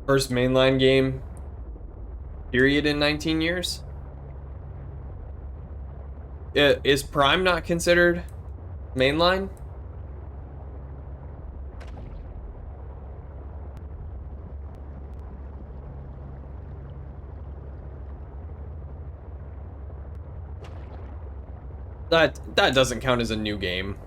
First mainline game, period, in 19 years? Is Prime not considered mainline? That doesn't count as a new game.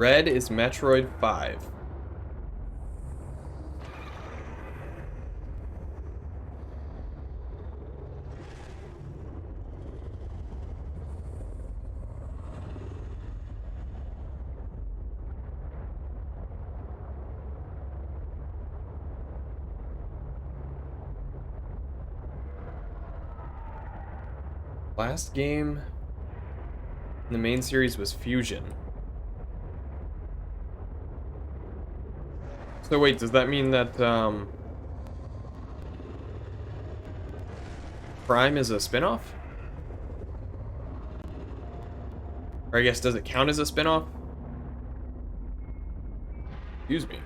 Red is Metroid 5. Last game in the main series was Fusion. So wait, does that mean that Prime is a spin-off? Or I guess, does it count as a spin-off? Excuse me.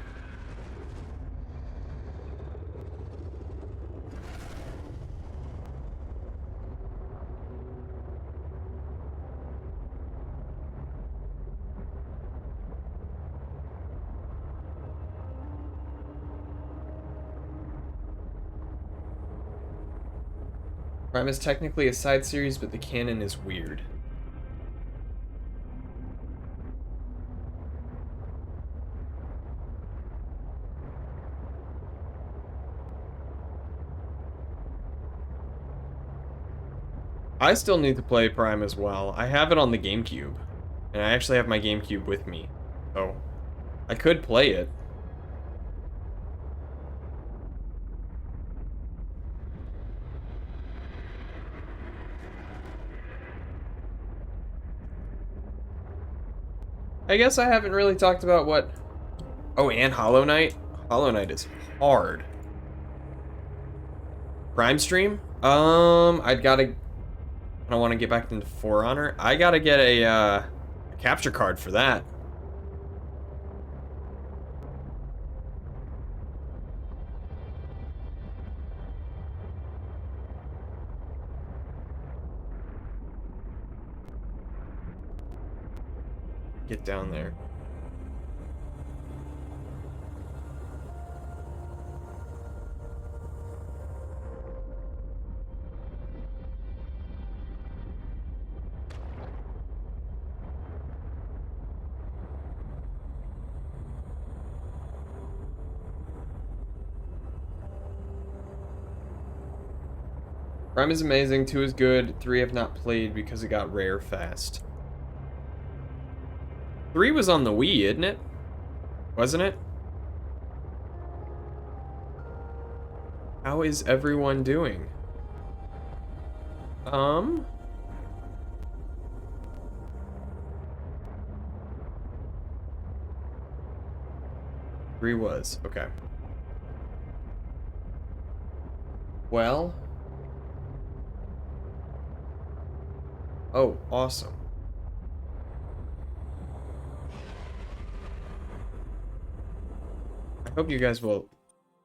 Prime is technically a side series, but the canon is weird. I still need to play Prime as well. I have it on the GameCube. And I actually have my GameCube with me. So, I could play it. I guess I haven't really talked about what... Oh, and Hollow Knight? Hollow Knight is hard. Prime stream? I'd gotta... I don't want to get back into For Honor. I gotta get a capture card for that. Get down there. Prime is amazing, 2 is good, 3 have not played because it got rare fast. 3 was on the Wii, isn't it? Wasn't it? How is everyone doing? 3 was, okay. Well. Oh, awesome. I hope you guys will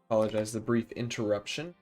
apologize the brief interruption.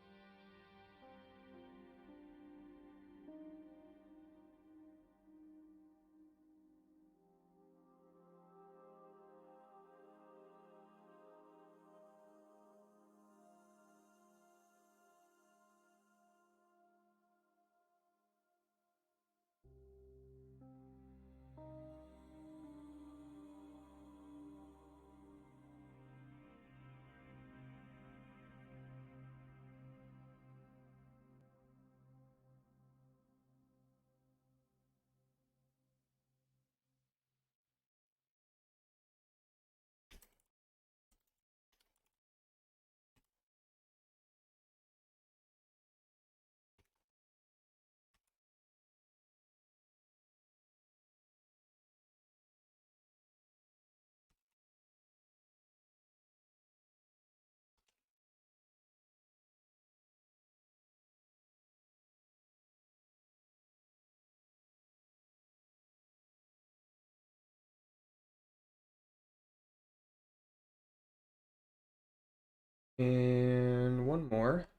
And one more.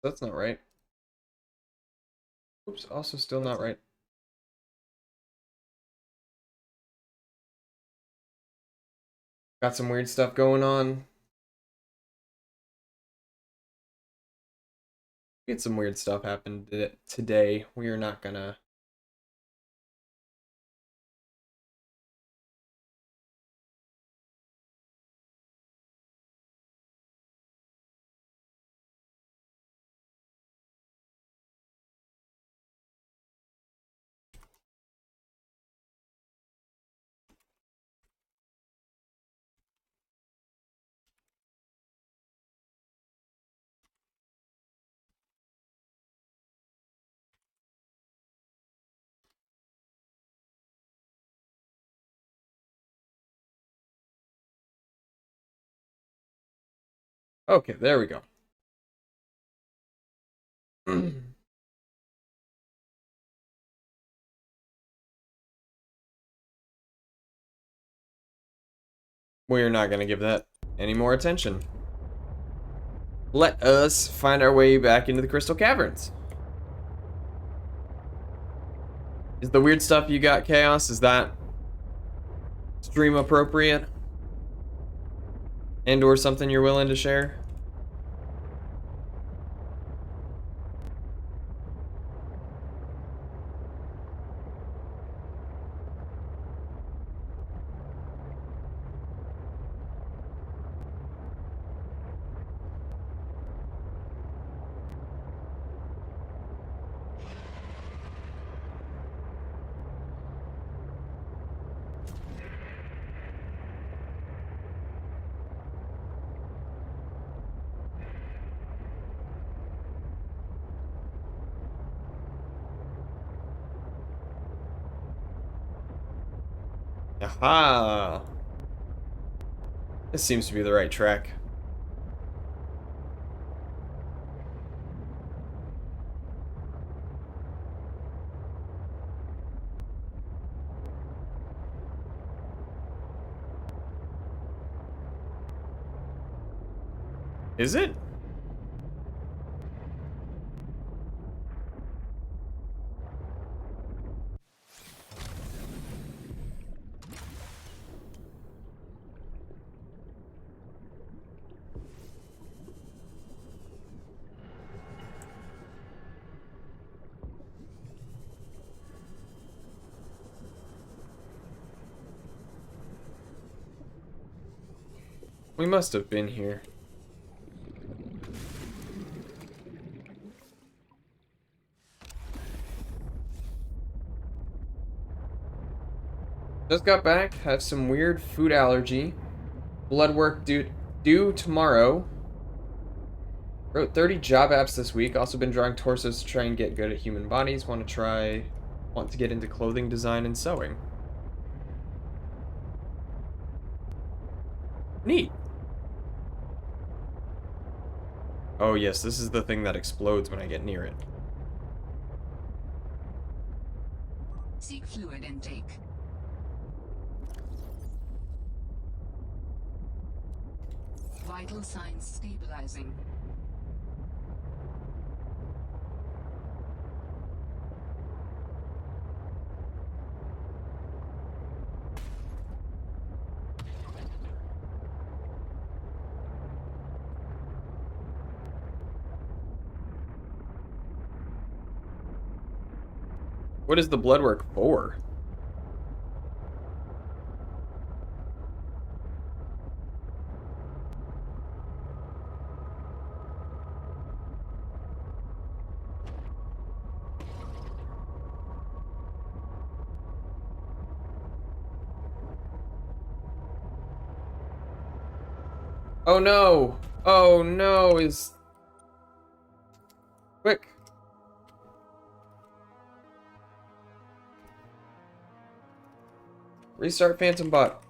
That's not right. Oops, also still not right. Got some weird stuff going on. Get some weird stuff happened today. We are not gonna. Okay, there we go. We're not gonna give that any more attention. Let us find our way back into the Crystal Caverns. Is the weird stuff you got, Chaos, is that stream appropriate? And or something you're willing to share? Aha! This seems to be the right track. Is it? We must have been here. Just got back, have some weird food allergy. Blood work due tomorrow. Wrote 30 job apps this week. Also been drawing torsos to try and get good at human bodies. Want to get into clothing design and sewing. Neat. Oh yes, this is the thing that explodes when I get near it. Seek fluid intake. Vital signs stabilizing. What is the blood work for? Oh no! Oh no, is... Quick! Restart Phantom Bot.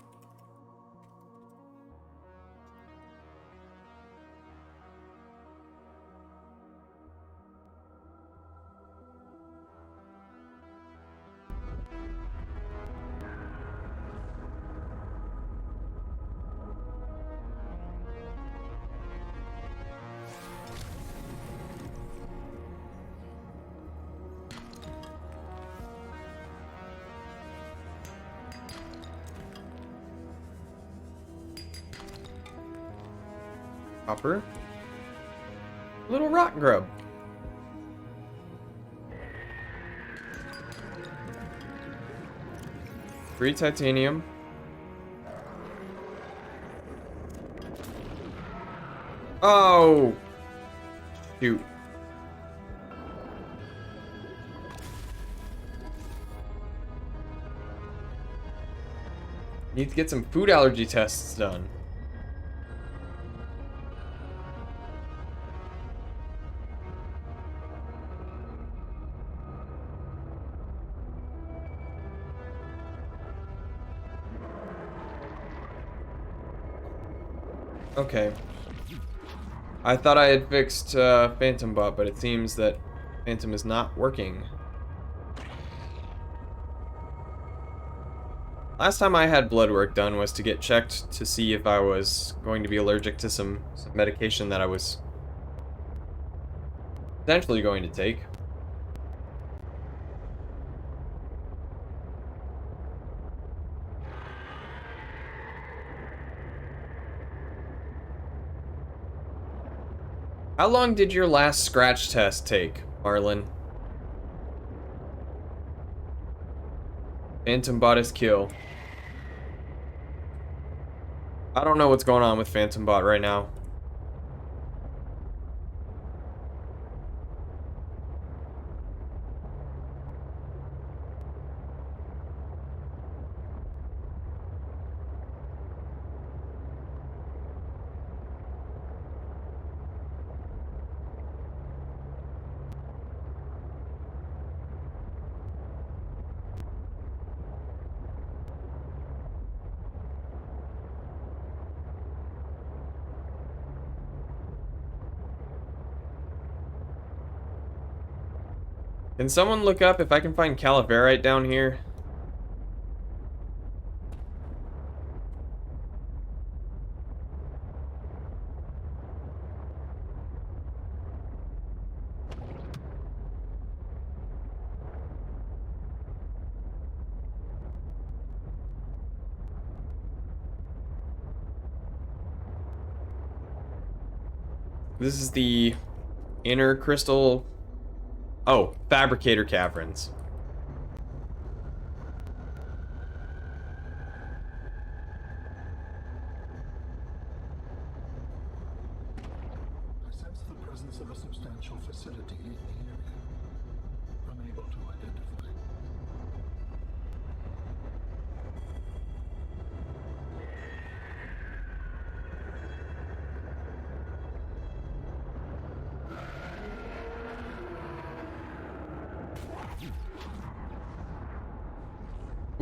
Copper. Little rock grub. Three titanium. Oh! Shoot. Need to get some food allergy tests done. Okay. I thought I had fixed Phantom Bot, but it seems that Phantom is not working. Last time I had blood work done was to get checked to see if I was going to be allergic to some medication that I was potentially going to take. How long did your last scratch test take, Marlin? Phantom Bot is kill. I don't know what's going on with Phantom Bot right now. Can someone look up if I can find calaverite down here? This is the inner crystal... Oh, fabricator caverns. presence of a substantial facility in the area. Unable to identify.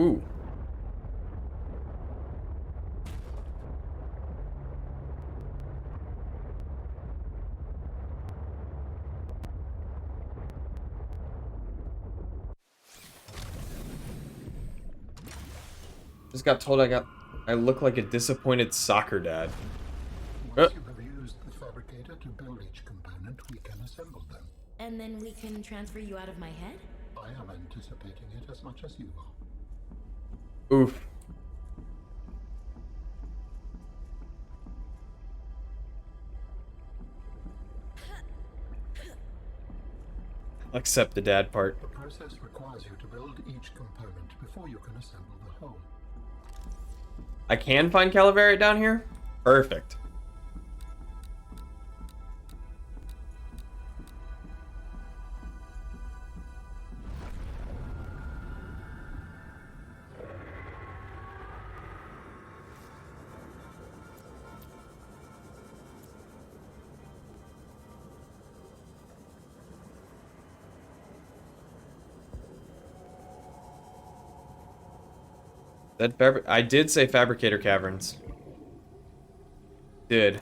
Ooh. Just got told I look like a disappointed soccer dad. Once you have used the fabricator to build each component, we can assemble them. And then we can transfer you out of my head? I am anticipating it as much as you are. Oof. I'll accept the dad part. The process requires you to build each component before you can assemble the whole. I can find Calaveras down here? Perfect. I did say Fabricator Caverns. Did.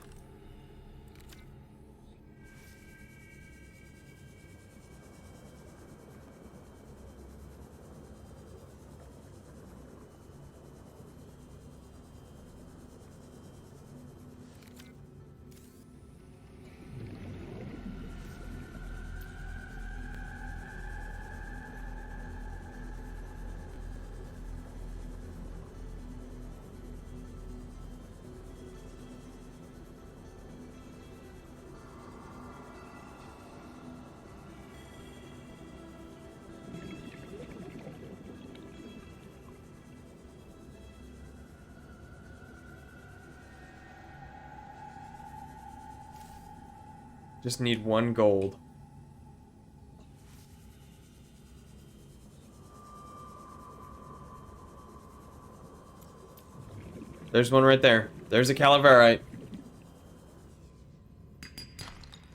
Just need 1 gold. There's one right there. There's a Calaverite.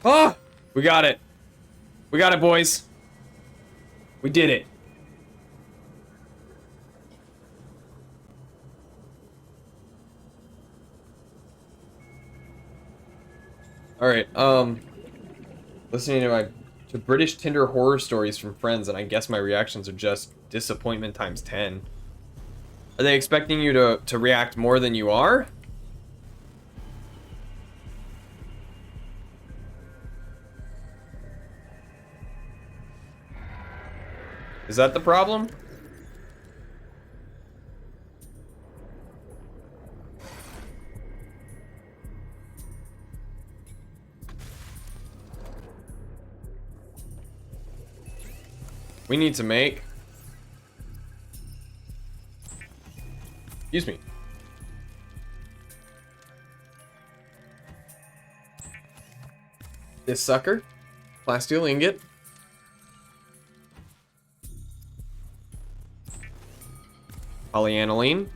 Ah! We got it. We got it, boys. We did it. Alright, listening to British Tinder horror stories from friends, and I guess my reactions are just disappointment times 10. Are they expecting you to react more than you are? Is that the problem? We need to make... Excuse me. This sucker. Plasteel ingot. Polyaniline.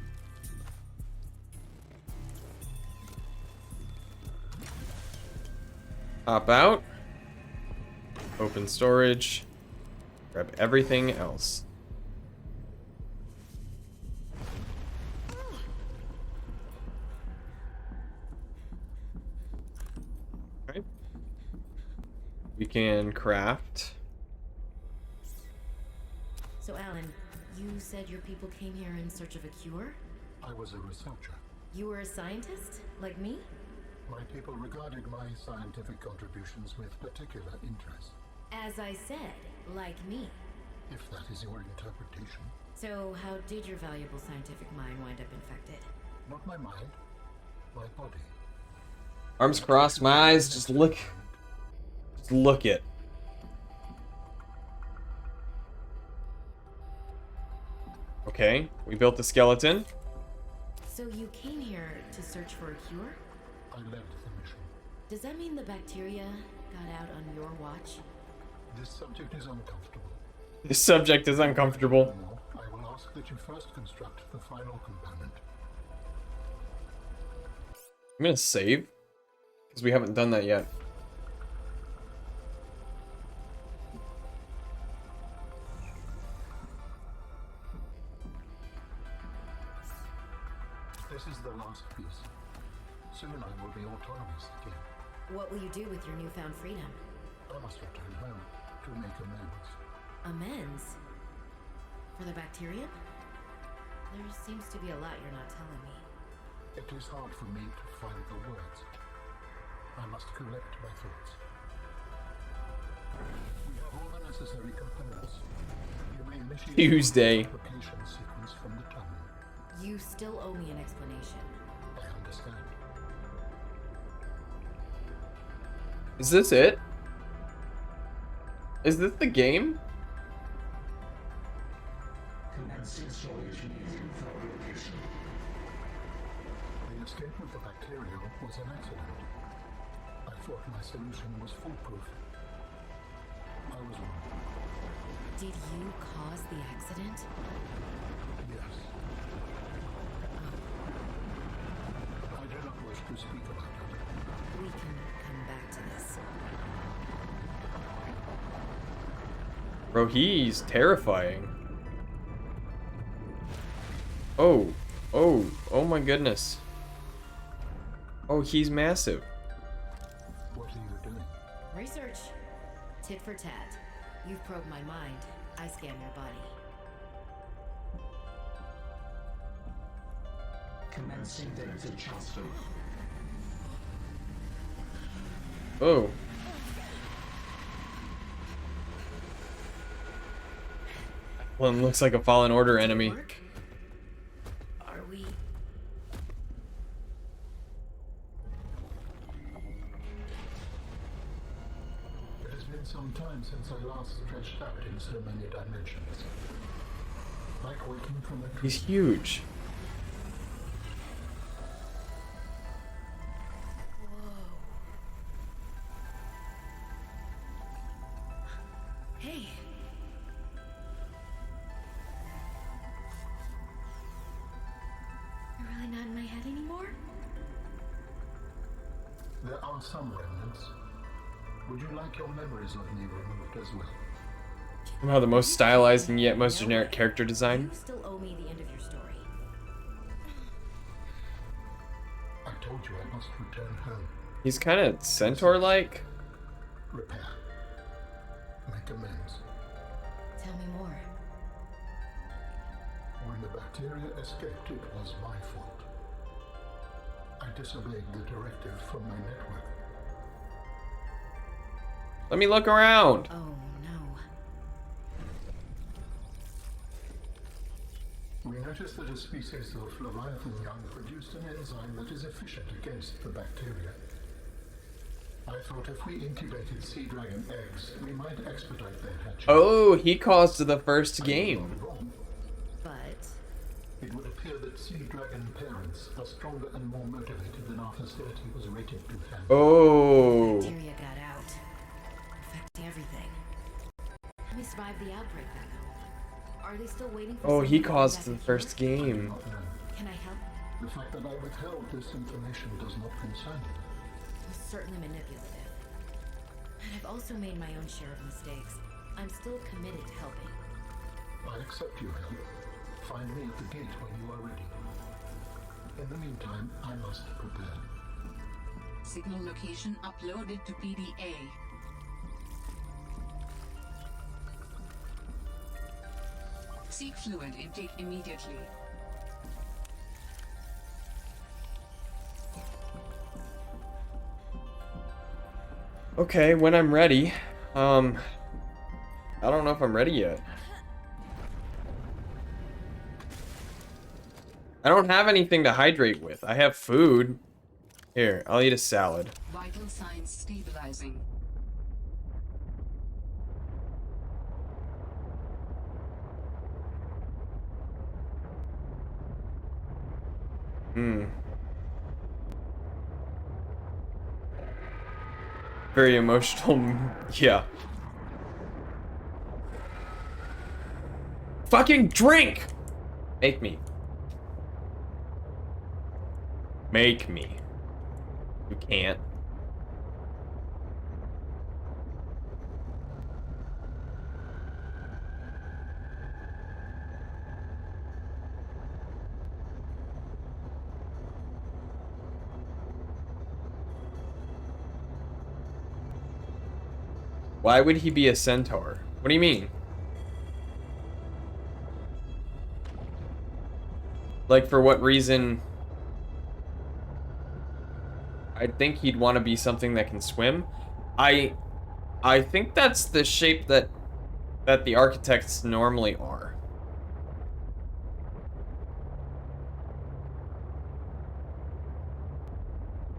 Hop out. Open storage. Grab everything else. Okay. We can craft. So, Alan, you said your people came here in search of a cure? I was a researcher. You were a scientist? Like me? My people regarded my scientific contributions with particular interest. As I said, like me. If that is your interpretation. So, how did your valuable scientific mind wind up infected? Not my mind, my body. Arms crossed, my eyes, just look. Just look it. Okay, we built the skeleton. So you came here to search for a cure? I led the mission. Does that mean the bacteria got out on your watch? This subject is uncomfortable. This subject is uncomfortable. Furthermore, I will ask that you first construct the final component. I'm gonna save, because we haven't done that yet. This is the last piece. Soon I will be autonomous again. What will you do with your newfound freedom? I must return home to make amends. Amends? For the bacterium? There seems to be a lot you're not telling me. It is hard for me to find the words. I must collect my thoughts. We have all the necessary components. You may initiate Tuesday. the application sequence from the tunnel. You still owe me an explanation. I understand. Is this it? Is this the game? Commencing storage using further location. The escape of the bacteria was an accident. I thought my solution was foolproof. I was wrong. Did you cause the accident? Yes. I do not wish to speak about it. We can come back to this. Bro, he's terrifying. Oh, oh my goodness. Oh, he's massive. What are you doing? Research. Tit for tat. You've probed my mind. I scan your body. Commencing data transfer. Oh. One looks like a Fallen Order enemy. Work? Are we... It has been some time since I last stretched out in so many dimensions. Like waking from a dream. He's huge. Hey. You're really not in my head anymore? There are some remnants. Would you like your memories of me removed as well? Somehow the most stylized and yet most generic character design. You still owe me the end of your story. I told you I must return home. He's kind of centaur-like. Repair. Make amends. Tell me more. When the bacteria escaped, it was my fault. I disobeyed the directive from my network. Let me look around. Oh no. We noticed that a species of Leviathan young produced an enzyme that is efficient against the bacteria. I thought if we incubated sea dragon eggs, we might expedite their hatching. Oh, he caused the first game. Wrong. But... It would appear that sea dragon parents are stronger and more motivated than our facility was rated to have. Oh. bacteria got out. Affecting everything. Let me survive the outbreak back home. Are they still waiting for Oh, he someone to come caused back the and first heal? game. Not known. Can I help? The fact that I withheld this information does not concern you. It was certainly manipulative. And I've also made my own share of mistakes. I'm still committed to helping. I accept your help. Find me at the gate when you are ready. In the meantime, I must prepare. Signal location uploaded to PDA. Seek fluid intake immediately. Okay, when I'm ready. I don't know if I'm ready yet. I don't have anything to hydrate with. I have food. Here, I'll eat a salad. Vital signs stabilizing. Very emotional. Yeah. Fucking drink! Make me. Make me. You can't. Why would he be a centaur? What do you mean? Like, for what reason? I think he'd want to be something that can swim. I think that's the shape that the architects normally are.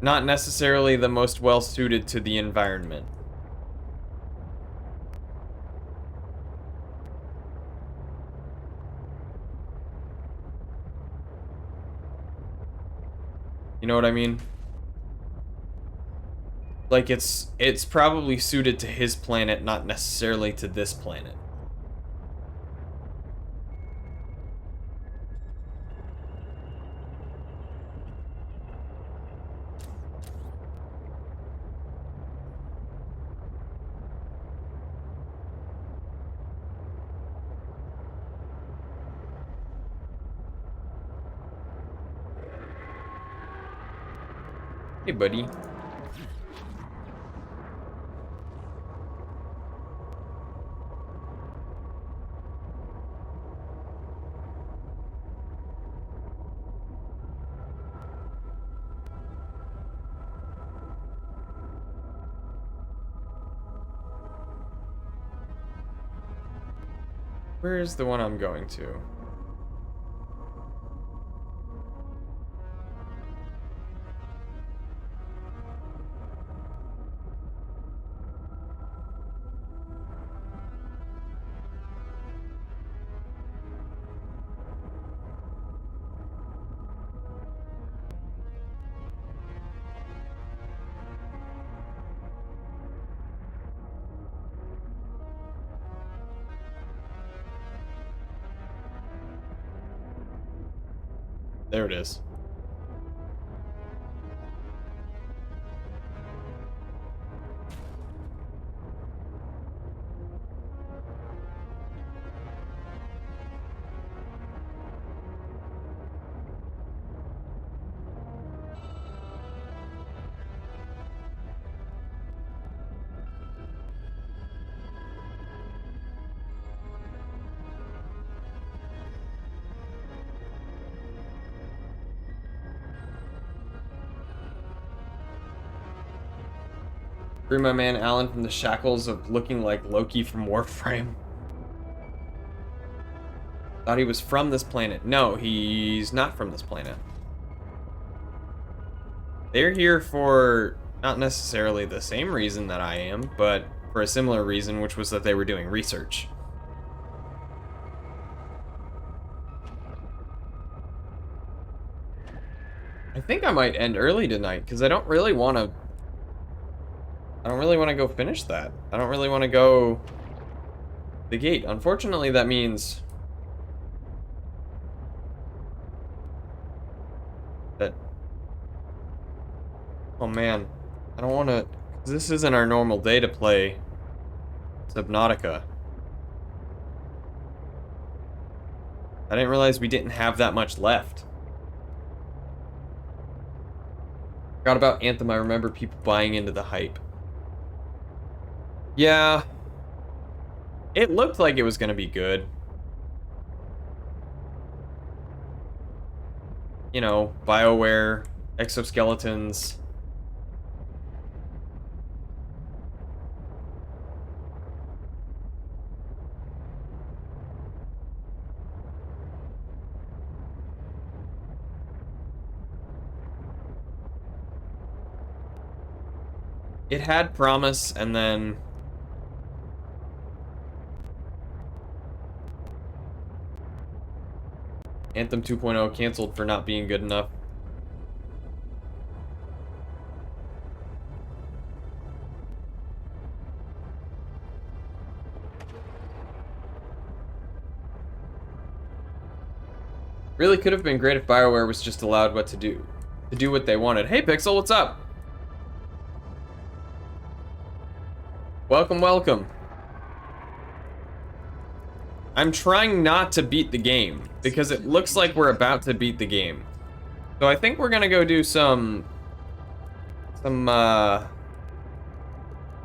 Not necessarily the most well suited to the environment. You know what I mean? Like, it's probably suited to his planet, not necessarily to this planet. Hey, buddy. Where's the one I'm going to? There it is. Free my man Alan from the shackles of looking like Loki from Warframe. Thought he was from this planet. No, he's not from this planet. They're here for not necessarily the same reason that I am, but for a similar reason, which was that they were doing research. I think I might end early tonight, because I don't really want to go finish that. I don't really want to go the gate. Unfortunately, that means that... Oh man, I don't want to... This isn't our normal day to play Subnautica. I didn't realize we didn't have that much left. Forgot about Anthem. I remember people buying into the hype. Yeah. It looked like it was going to be good. You know, BioWare, exoskeletons. It had promise, and then Anthem 2.0 canceled for not being good enough. Really could have been great if BioWare was just allowed to do what they wanted. Hey Pixel, what's up? Welcome, welcome. I'm trying not to beat the game because it looks like we're about to beat the game. So I think we're gonna go do some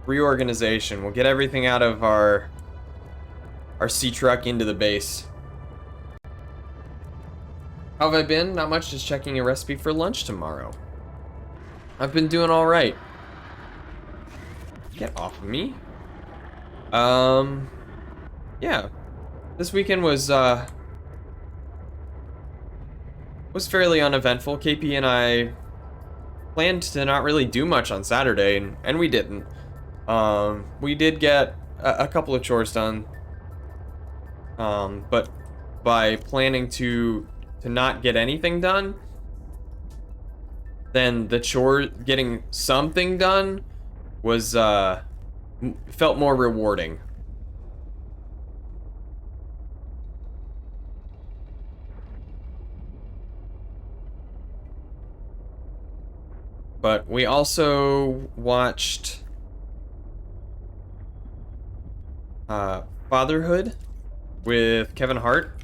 reorganization. We'll get everything out of our sea truck into the base. How have I been? Not much, just checking a recipe for lunch tomorrow. I've been doing all right. Get off of me. Yeah. This weekend was fairly uneventful. KP and I planned to not really do much on Saturday, and we didn't. We did get a couple of chores done. But by planning to not get anything done, then the chore, getting something done, was felt more rewarding. But we also watched Fatherhood with Kevin Hart.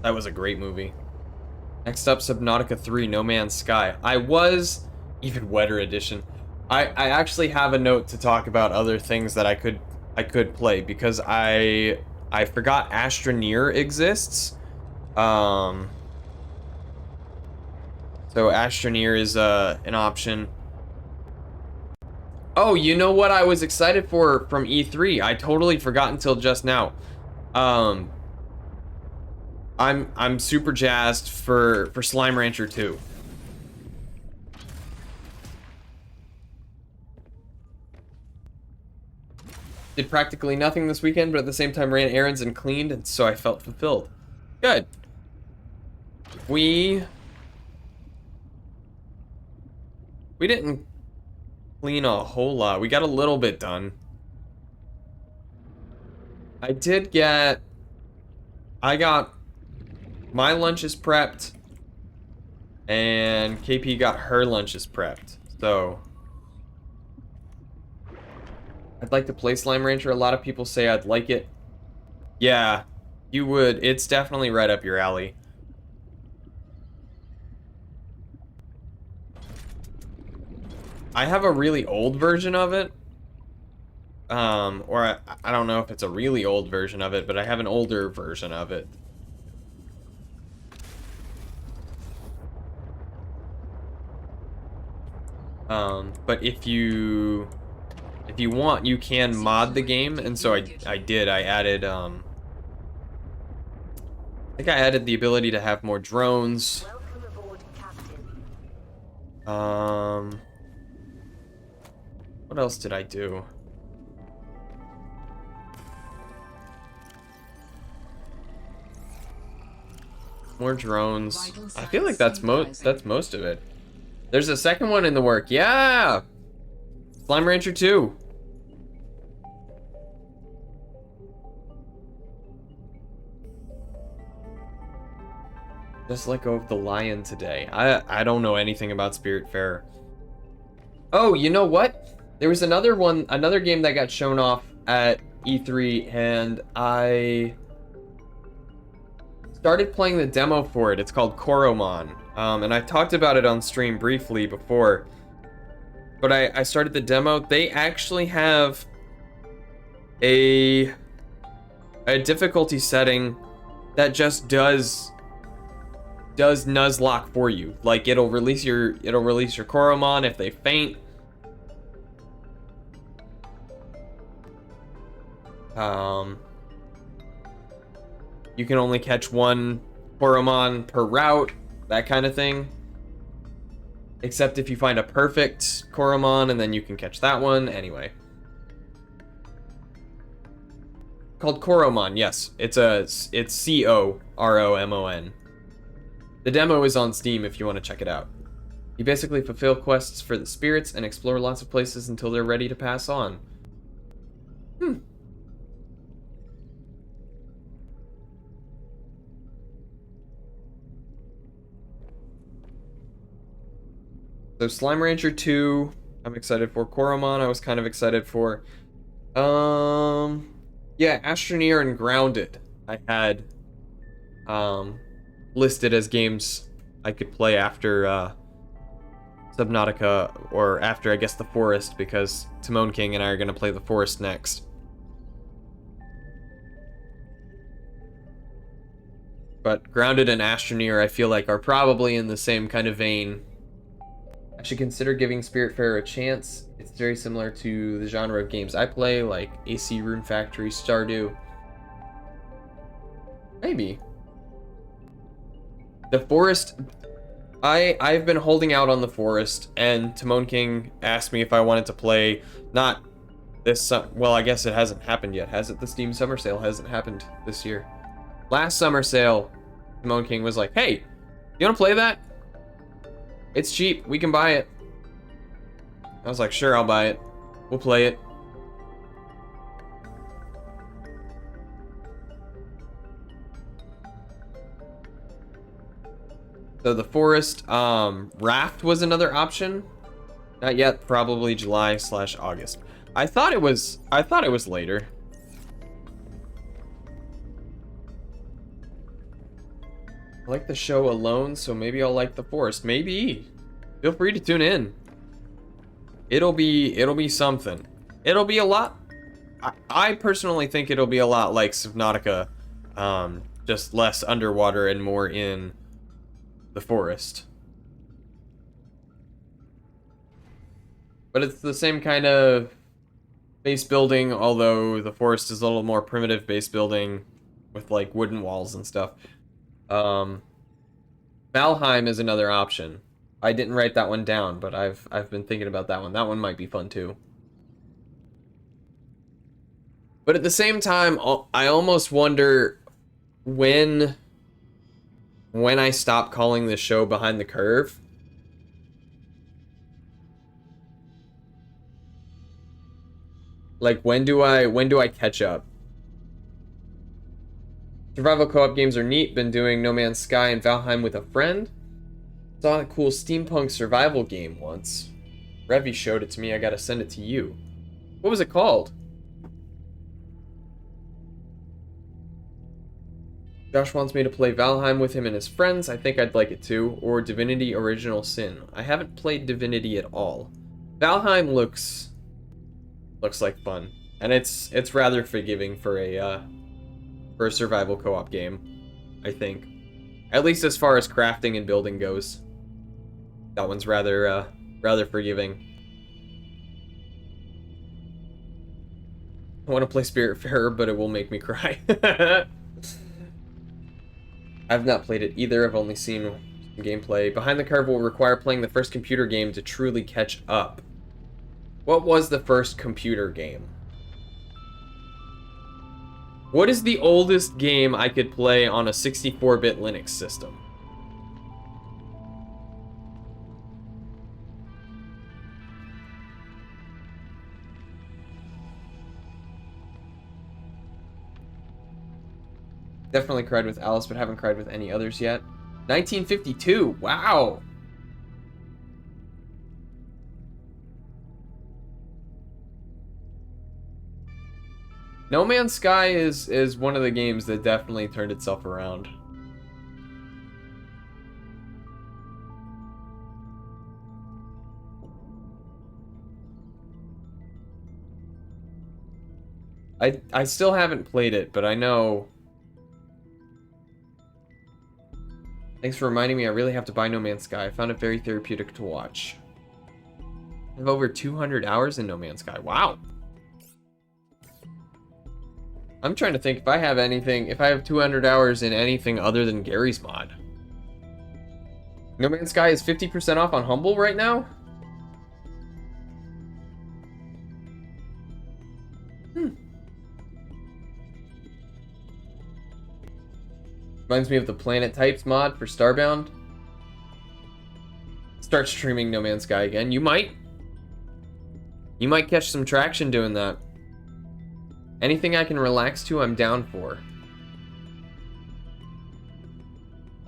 That was a great movie. Next up, Subnautica 3, No Man's Sky. Even wetter edition. I actually have a note to talk about other things that I could play because I forgot Astroneer exists. So Astroneer is an option. Oh, you know what I was excited for from E3? I totally forgot until just now. I'm super jazzed for Slime Rancher 2. Did practically nothing this weekend, but at the same time ran errands and cleaned, and so I felt fulfilled. Good. We didn't clean a whole lot. We got a little bit done. I got my lunches prepped, and KP got her lunches prepped. So I'd like to play Slime Rancher. A lot of people say I'd like it. Yeah, you would. It's definitely right up your alley. I have a really old version of it. Or I don't know if it's a really old version of it, but I have an older version of it. But if you want, you can mod the game, and so I did. I added I think I added the ability to have more drones. Welcome aboard, Captain. What else did I do? More drones. I feel like that's most of it. There's a second one in the work. Yeah! Slime Rancher 2. Just let go of the lion today. I don't know anything about Spiritfarer. Oh, you know what? There was another game that got shown off at E3, and I started playing the demo for it. It's called Koromon. And I've talked about it on stream briefly before. But I started the demo. They actually have a difficulty setting that just does Nuzlocke for you. Like it'll release your Koromon if they faint. You can only catch one Koromon per route, that kind of thing. Except if you find a perfect Koromon, and then you can catch that one. Anyway. Called Koromon, yes. It's Coromon. The demo is on Steam if you want to check it out. You basically fulfill quests for the spirits and explore lots of places until they're ready to pass on. So Slime Rancher 2, I'm excited for. Koromon, I was kind of excited for. Yeah, Astroneer and Grounded, I had listed as games I could play after Subnautica, or after, I guess, The Forest, because Timon King and I are going to play The Forest next. But Grounded and Astroneer, I feel like, are probably in the same kind of vein. I should consider giving Spiritfarer a chance. It's very similar to the genre of games I play, like AC Rune Factory, Stardew. Maybe. The Forest... I've been holding out on The Forest, and Timon King asked me if I wanted to play, not this... well, I guess it hasn't happened yet, has it? The Steam Summer Sale hasn't happened this year. Last Summer Sale, Timon King was like, hey, you want to play that? It's cheap, we can buy it. I was like, sure, I'll buy it. We'll play it. So The Forest, Raft was another option. Not yet, probably July/August. I thought it was later. I like the show Alone, so maybe I'll like The Forest. Maybe. Feel free to tune in. It'll be something. It'll be a lot. I personally think it'll be a lot like Subnautica, just less underwater and more in the forest. But it's the same kind of base building, although the forest is a little more primitive base building with like wooden walls and stuff. Valheim is another option. I didn't write that one down, but I've been thinking about that one. That one might be fun too. But at the same time, I almost wonder when I stop calling this show Behind the Curve. Like, when do I catch up? Survival co-op games are neat. Been doing No Man's Sky and Valheim with a friend. Saw a cool steampunk survival game once. Revy showed it to me. I gotta send it to you. What was it called? Josh wants me to play Valheim with him and his friends. I think I'd like it too. Or Divinity Original Sin. I haven't played Divinity at all. Valheim looks like fun, and it's rather forgiving for a survival co-op game, I think. At least as far as crafting and building goes. That one's rather forgiving. I want to play Spiritfarer, but it will make me cry. I've not played it either. I've only seen gameplay. Behind the Curve will require playing the first computer game to truly catch up. What was the first computer game? What is the oldest game I could play on a 64-bit Linux system? Definitely cried with Alice, but haven't cried with any others yet. 1952, wow! No Man's Sky is one of the games that definitely turned itself around. I still haven't played it, but I know. Thanks for reminding me, I really have to buy No Man's Sky. I found it very therapeutic to watch. I have over 200 hours in No Man's Sky. Wow. I'm trying to think if I have anything, if I have 200 hours in anything other than Gary's mod. No Man's Sky is 50% off on Humble right now? Reminds me of the Planet Types mod for Starbound. Start streaming No Man's Sky again. You might catch some traction doing that. Anything I can relax to, I'm down for.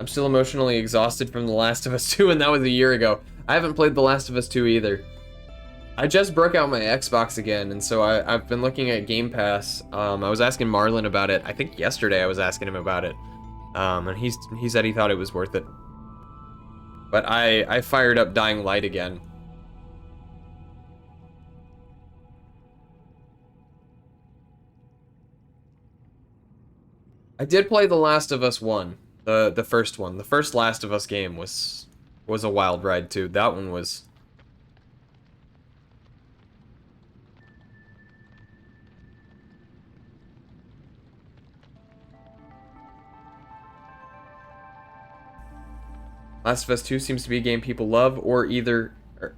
I'm still emotionally exhausted from The Last of Us 2, and that was a year ago. I haven't played The Last of Us 2 either. I just broke out my Xbox again, and so I've been looking at Game Pass. I was asking Marlon about it. I think yesterday I was asking him about it. And he said he thought it was worth it. But I fired up Dying Light again. I did play The Last of Us 1, the first one. The first Last of Us game was a wild ride too. That one was... Last of Us 2 seems to be a game people love or either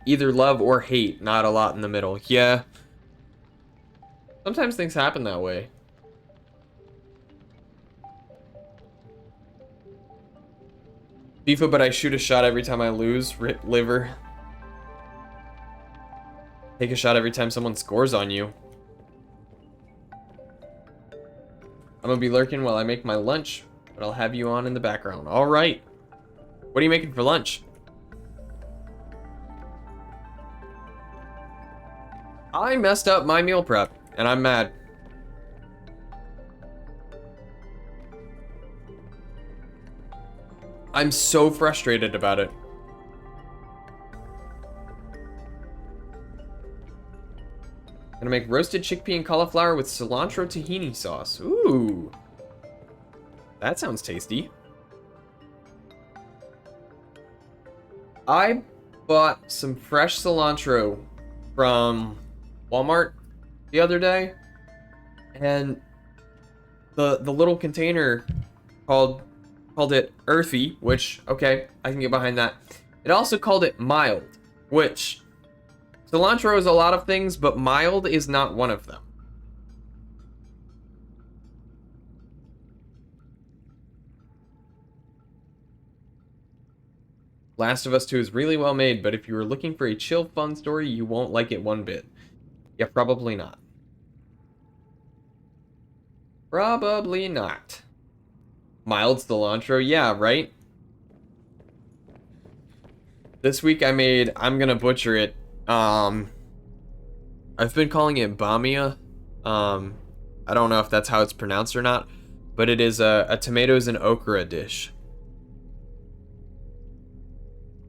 love or hate, not a lot in the middle. Yeah. Sometimes things happen that way. FIFA, but I shoot a shot every time I lose. Rip liver. Take a shot every time someone scores on you. I'm gonna be lurking while I make my lunch, but I'll have you on in the background. Alright. What are you making for lunch? I messed up my meal prep, and I'm mad. I'm so frustrated about it. Gonna make roasted chickpea and cauliflower with cilantro tahini sauce. Ooh. That sounds tasty. I bought some fresh cilantro from Walmart the other day, and the little container called it earthy, which, okay, I can get behind that. It also called it mild, which cilantro is a lot of things, but mild is not one of them. Last of Us 2 is really well made, but if you were looking for a chill, fun story, you won't like it one bit. Yeah, probably not. Probably not. Mild cilantro, yeah, right? This week I'm gonna butcher it. I've been calling it bamia. I don't know if that's how it's pronounced or not, but it is a tomatoes and okra dish.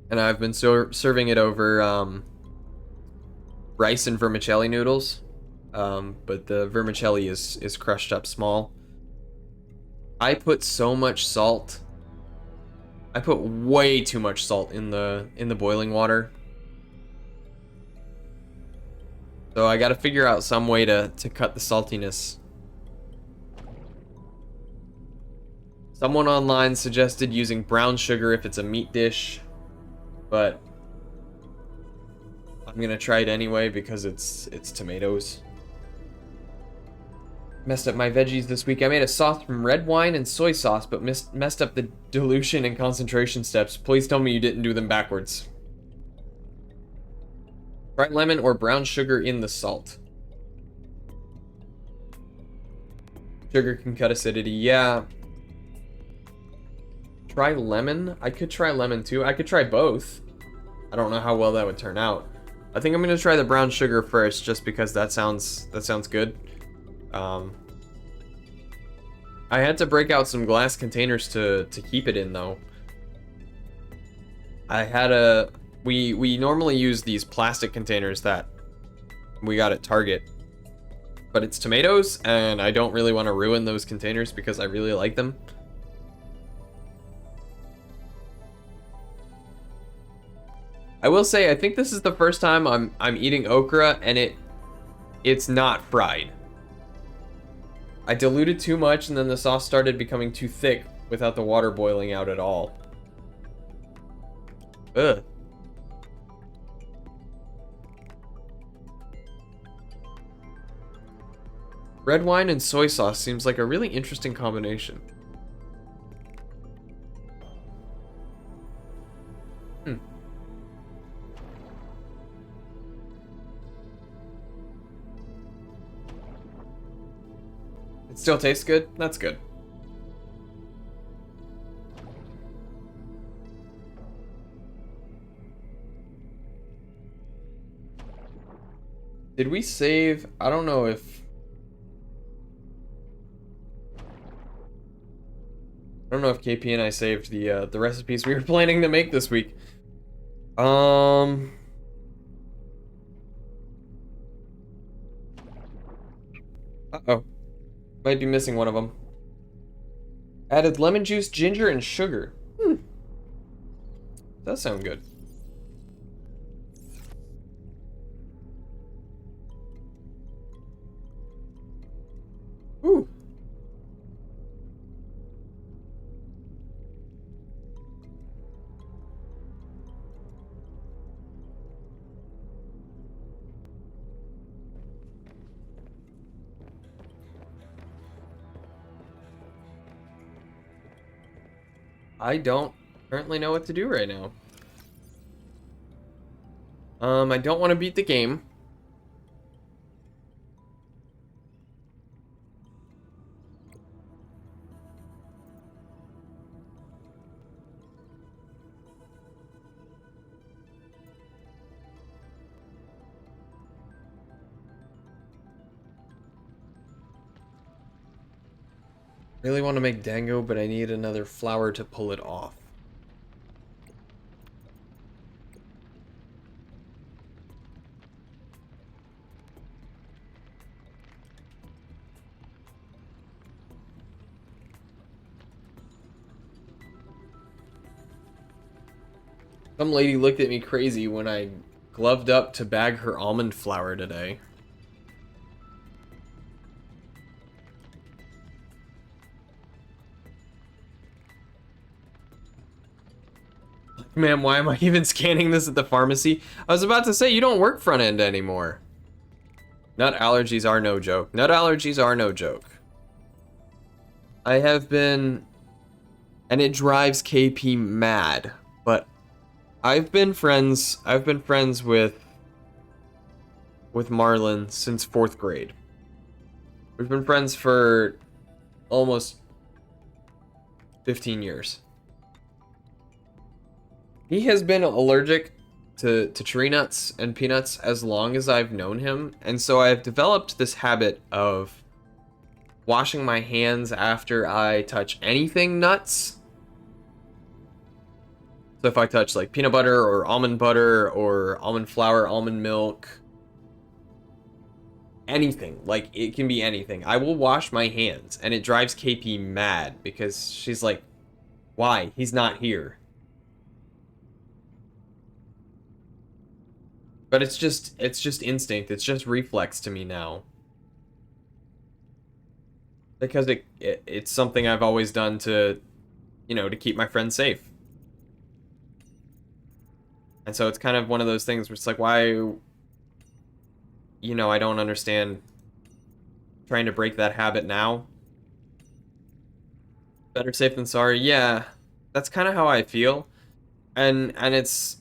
And I've been serving it over rice and vermicelli noodles. But the vermicelli is crushed up small. I put so much salt. I put way too much salt in the boiling water. So I gotta figure out some way to cut the saltiness. Someone online suggested using brown sugar if it's a meat dish, but I'm gonna try it anyway because it's tomatoes. Messed up my veggies this week. I made a sauce from red wine and soy sauce, but messed up the dilution and concentration steps. Please tell me you didn't do them backwards. Try lemon or brown sugar in the salt. Sugar can cut acidity. Yeah. Try lemon? I could try lemon too. I could try both. I don't know how well that would turn out. I think I'm gonna try the brown sugar first, just because that sounds good. I had to break out some glass containers to keep it in though. I had we normally use these plastic containers that we got at Target, but it's tomatoes and I don't really want to ruin those containers because I really like them. I will say, I think this is the first time I'm eating okra and it's not fried. I diluted too much and then the sauce started becoming too thick without the water boiling out at all. Ugh. Red wine and soy sauce seems like a really interesting combination. It still tastes good? That's good. Did we save? I don't know if... I don't know if KP and I saved the recipes we were planning to make this week. Uh-oh. Might be missing one of them. Added lemon juice, ginger, and sugar. Does sound good. Ooh. I don't currently know what to do right now. I don't want to beat the game. Really want to make dango, but I need another flower to pull it off. Some lady looked at me crazy when I gloved up to bag her almond flour today. Ma'am, why am I even scanning this at the pharmacy? I was about to say, you don't work front end anymore. Nut allergies are no joke. Nut allergies are no joke. I have been, and it drives KP mad, but I've been friends with Marlon since 4th grade. We've been friends for almost 15 years. He has been allergic to tree nuts and peanuts as long as I've known him, and so I've developed this habit of washing my hands after I touch anything nuts. So if I touch like peanut butter or almond flour, almond milk, anything, like it can be anything, I will wash my hands, and it drives KP mad because she's like, why? He's not here. But it's just instinct. It's just reflex to me now. Because it's something I've always done to, you know, to keep my friends safe. And so it's kind of one of those things where it's like, why, you know, I don't understand trying to break that habit now. Better safe than sorry. Yeah, that's kind of how I feel. And it's...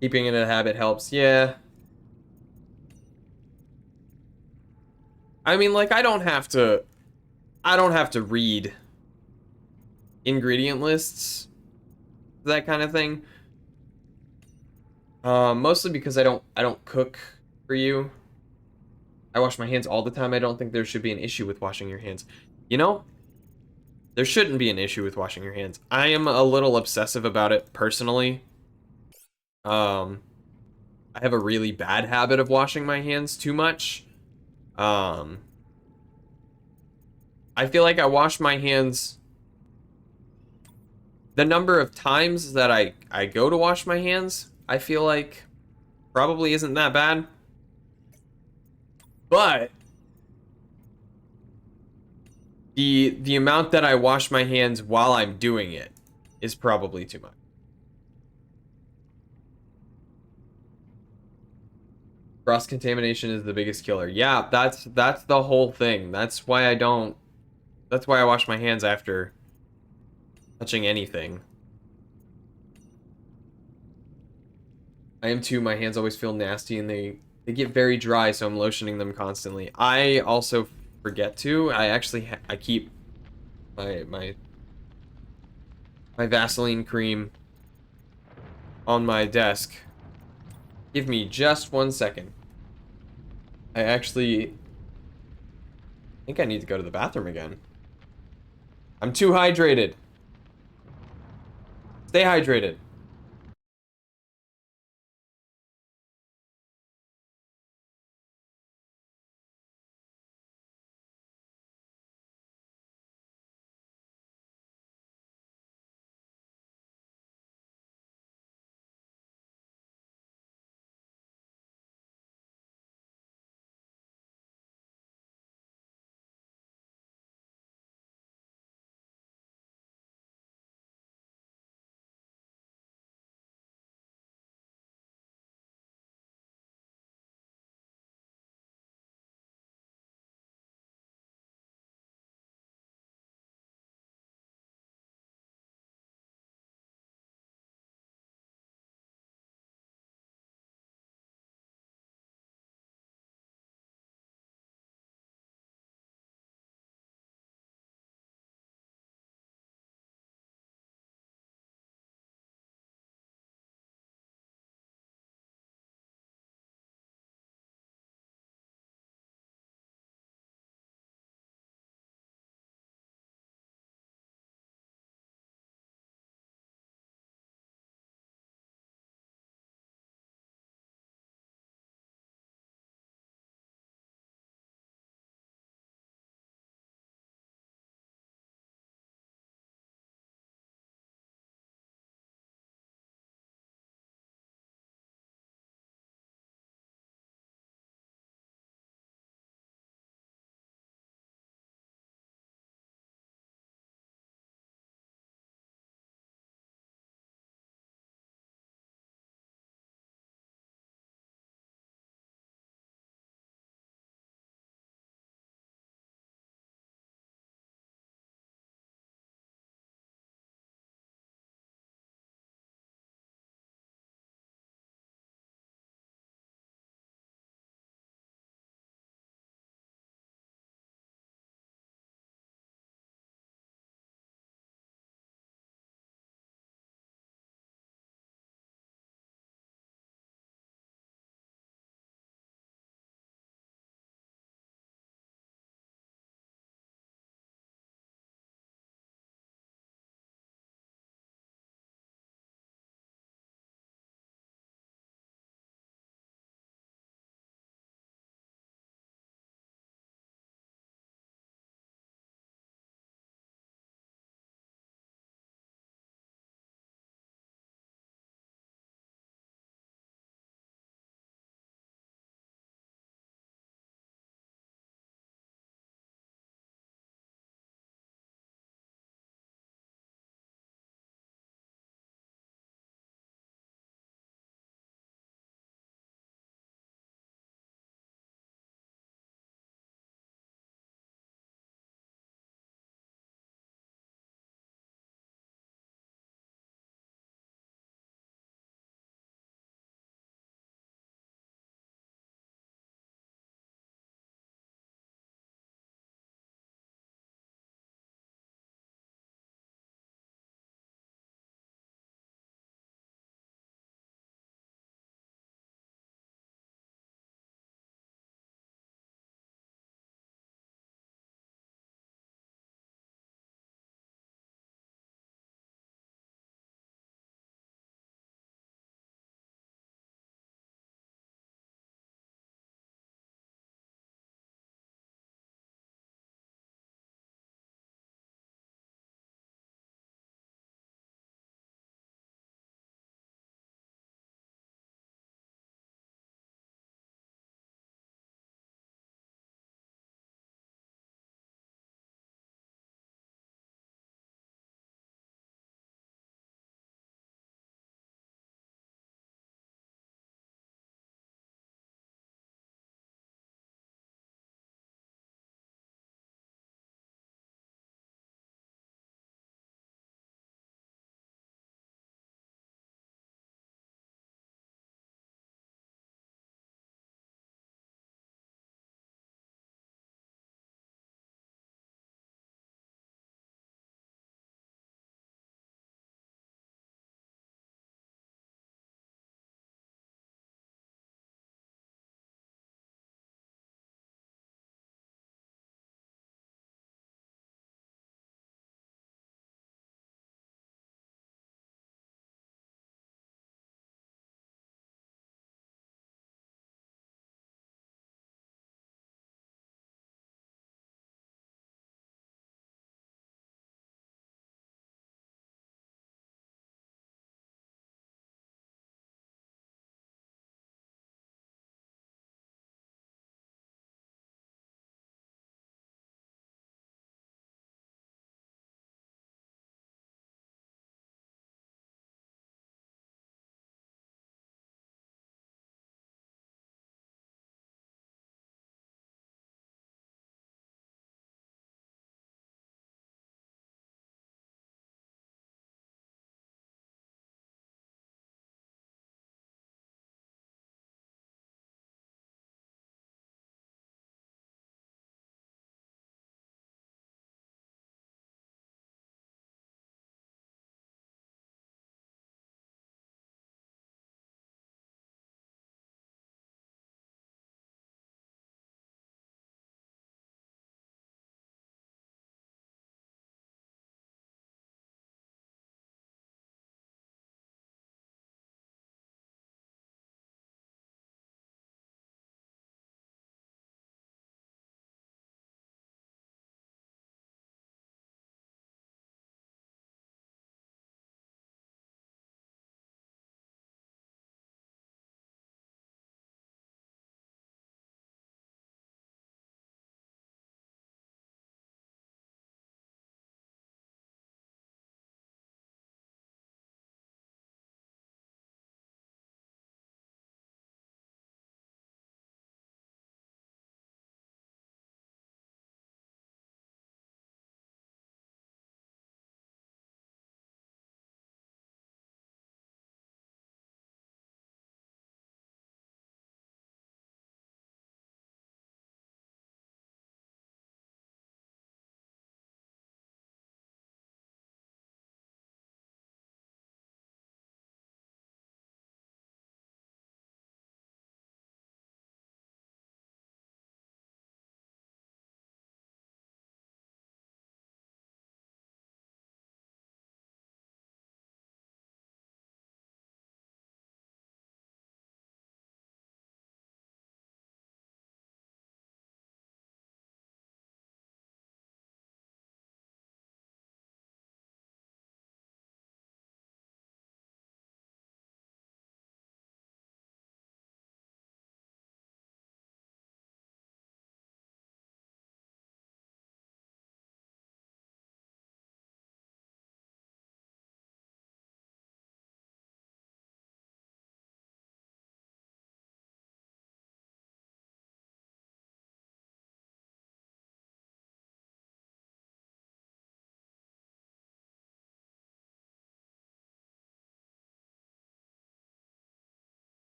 Keeping it a habit helps, yeah. I mean, like, I don't have to read ingredient lists, that kind of thing. Mostly because I don't cook for you. I wash my hands all the time. I don't think there should be an issue with washing your hands. You know, there shouldn't be an issue with washing your hands. I am a little obsessive about it personally. I have a really bad habit of washing my hands too much. I feel like I wash my hands... The number of times that I go to wash my hands, I feel like probably isn't that bad. But the amount that I wash my hands while I'm doing it is probably too much. Cross-contamination is the biggest killer. Yeah, that's the whole thing. That's why I wash my hands after touching anything. I am too. My hands always feel nasty and they get very dry, so I'm lotioning them constantly. I also forget to. I keep my Vaseline cream on my desk. Give me just 1 second. I actually think I need to go to the bathroom again. I'm too hydrated. Stay hydrated.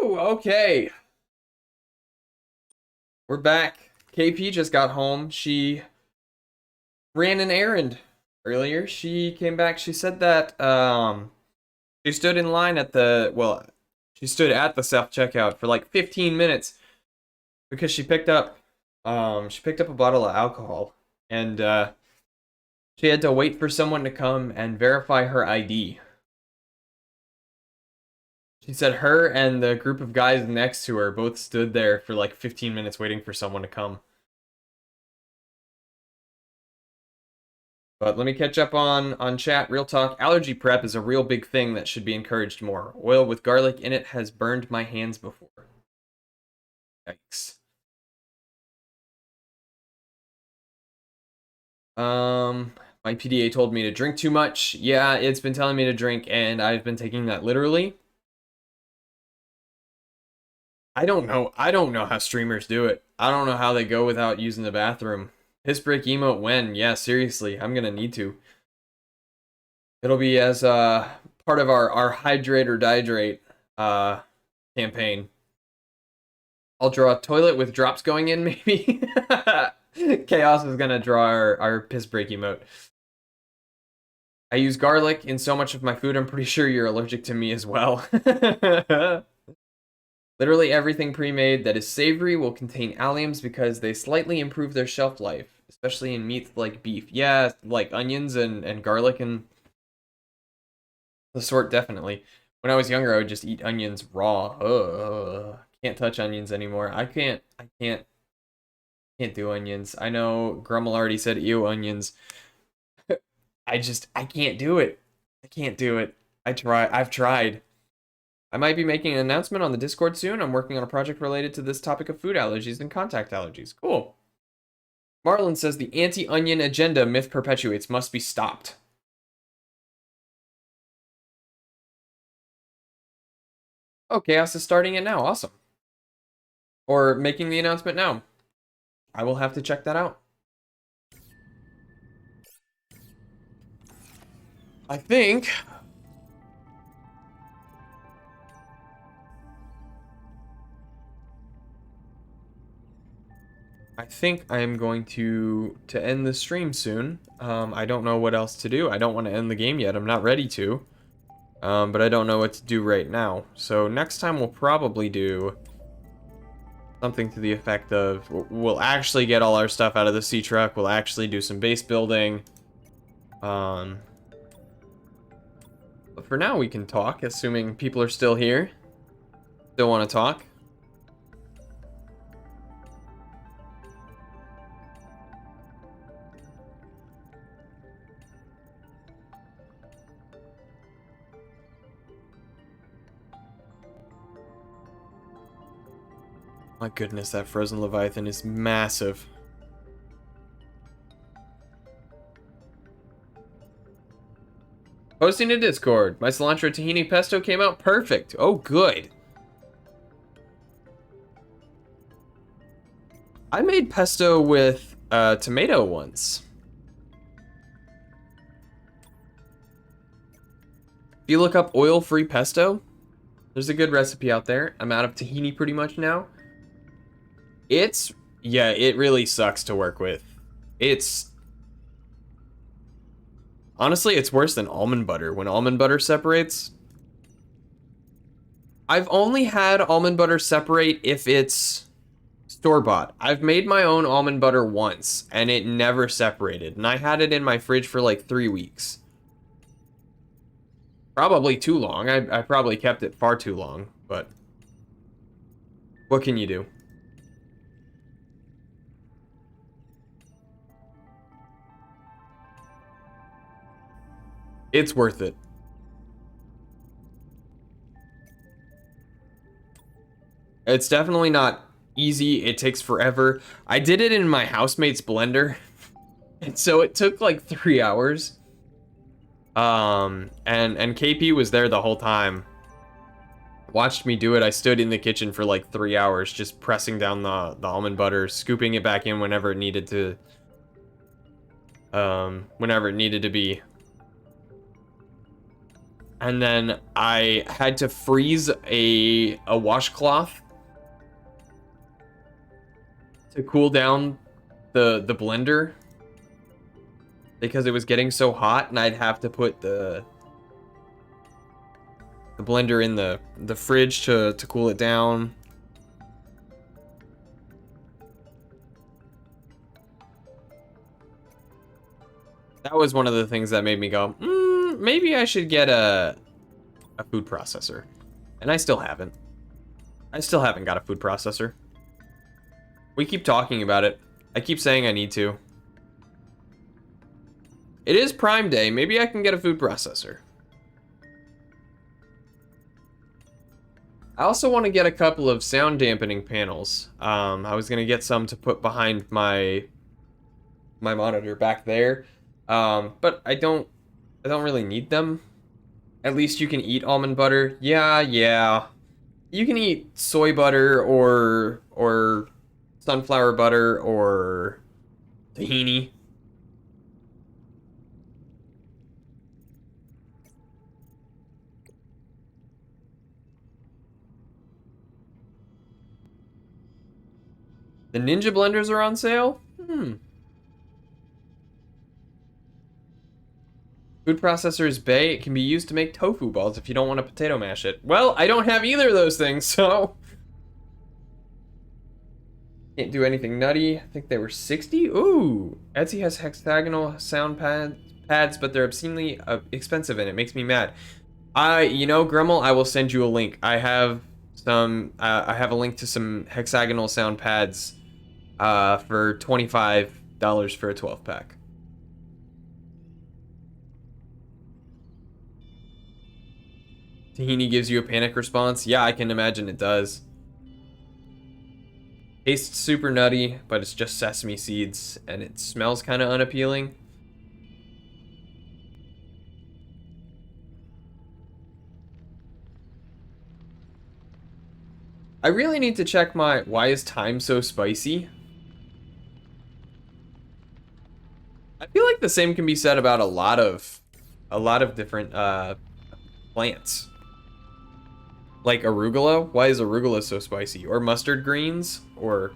Woo! Okay. We're back. KP just got home. She ran an errand earlier. She came back. She said that she stood in line at she stood at the self-checkout for like 15 minutes because she picked up a bottle of alcohol, and she had to wait for someone to come and verify her ID. She said her and the group of guys next to her both stood there for like 15 minutes waiting for someone to come. But let me catch up on chat. Real talk. Allergy prep is a real big thing that should be encouraged more. Oil with garlic in it has burned my hands before. Yikes. My PDA told me to drink too much. Yeah, it's been telling me to drink, and I've been taking that literally. I don't know how streamers do it. I don't know how they go without using the bathroom. Piss break emote when? Yeah, seriously, I'm gonna need to. It'll be as part of our hydrate or dihydrate campaign. I'll draw a toilet with drops going in, maybe. Chaos is gonna draw our piss break emote. I use garlic in so much of my food, I'm pretty sure you're allergic to me as well. Literally everything pre-made that is savory will contain alliums because they slightly improve their shelf life, especially in meats like beef. Yeah, like onions and garlic and the sort, definitely. When I was younger, I would just eat onions raw. Ugh, can't touch onions anymore. I can't do onions. I know Grummel already said ew onions. I can't do it. I can't do it. I've tried. I might be making an announcement on the Discord soon. I'm working on a project related to this topic of food allergies and contact allergies. Cool. Marlon says the anti-onion agenda myth perpetuates must be stopped. Oh, Chaos is starting it now. Awesome. Or making the announcement now. I will have to check that out. I think I am going to end the stream soon. I don't know what else to do. I don't want to end the game yet. I'm not ready to. But I don't know what to do right now. So next time we'll probably do something to the effect of we'll actually get all our stuff out of the sea truck. We'll actually do some base building. But for now we can talk, assuming people are still here. Still want to talk. My goodness, that frozen Leviathan is massive. Posting to Discord. My cilantro tahini pesto came out perfect. Oh, good. I made pesto with tomato once. If you look up oil-free pesto, there's a good recipe out there. I'm out of tahini pretty much now. Yeah, it really sucks to work with. Honestly, it's worse than almond butter. When almond butter separates, I've only had almond butter separate if it's store-bought. I've made my own almond butter once, and it never separated. And I had it in my fridge for like 3 weeks. Probably too long. I probably kept it far too long, but what can you do? It's worth it. It's definitely not easy. It takes forever. I did it in my housemate's blender. And so it took like 3 hours. And KP was there the whole time. Watched me do it. I stood in the kitchen for like 3 hours just pressing down the almond butter, scooping it back in whenever it needed to be. And then I had to freeze a washcloth to cool down the blender because it was getting so hot, and I'd have to put the blender in the fridge to cool it down. That was one of the things that made me go, maybe I should get a food processor. And I still haven't. I still haven't got a food processor. We keep talking about it. I keep saying I need to. It is Prime Day. Maybe I can get a food processor. I also want to get a couple of sound dampening panels. I was gonna get some to put behind my monitor back there, but I don't really need them. At least you can eat almond butter. Yeah. You can eat soy butter or sunflower butter or tahini. The Ninja blenders are on sale? Food processors bay. It can be used to make tofu balls if you don't want to potato mash it. Well, I don't have either of those things, so... Can't do anything nutty. I think they were 60. Ooh! Etsy has hexagonal sound pads, but they're obscenely expensive and it makes me mad. You know, Grummel, I will send you a link. I have I have a link to some hexagonal sound pads for $25 for a 12-pack. Tahini gives you a panic response. Yeah, I can imagine it does. Tastes super nutty, but it's just sesame seeds, and it smells kind of unappealing. I really need to check my why is thyme so spicy? I feel like the same can be said about a lot of different plants. Like arugula. Why is arugula so spicy? Or mustard greens? Or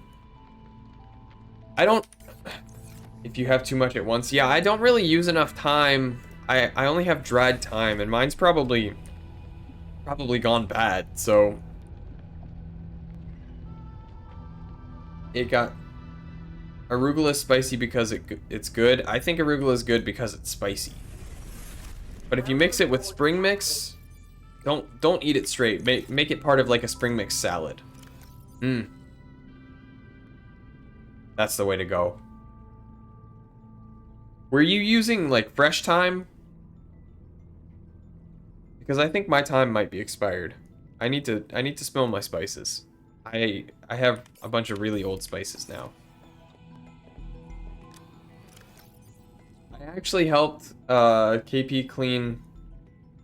if you have too much at once. Yeah, I don't really use enough thyme. I only have dried thyme, and mine's probably gone bad, so it got arugula spicy because it's good. I think arugula is good because it's spicy. But if you mix it with spring mix, don't eat it straight. Make it part of like a spring mix salad. That's the way to go. Were you using like fresh thyme? Because I think my thyme might be expired. I need to smell my spices. I have a bunch of really old spices now. I actually helped KP clean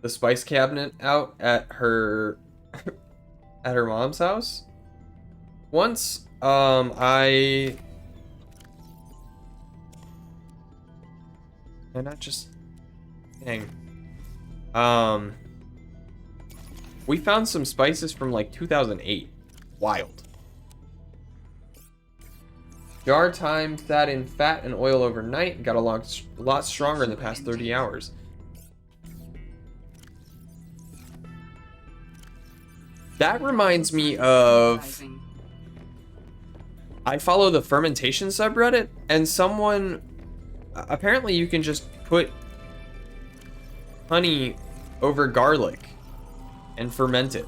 the spice cabinet out at her at her mom's house. Once and not just dang. We found some spices from like 2008. Wild. Jar time sat in fat and oil overnight. Got a lot stronger in the past 30 hours. That reminds me of... I follow the fermentation subreddit, and someone... Apparently you can just put honey over garlic and ferment it.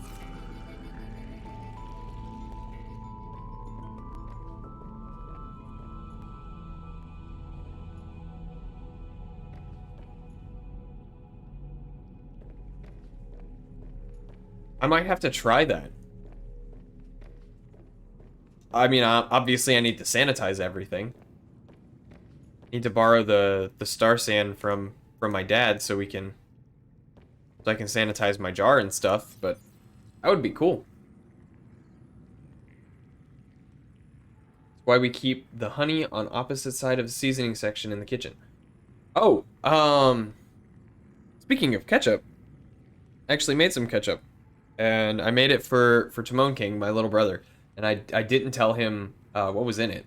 I might have to try that. I mean, obviously I need to sanitize everything. Need to borrow the star sand from my dad so I can sanitize my jar and stuff, but that would be cool. That's why we keep the honey on opposite side of the seasoning section in the kitchen. Oh, speaking of ketchup, actually made some ketchup, and I made it for Timon King, my little brother, and I didn't tell him what was in it,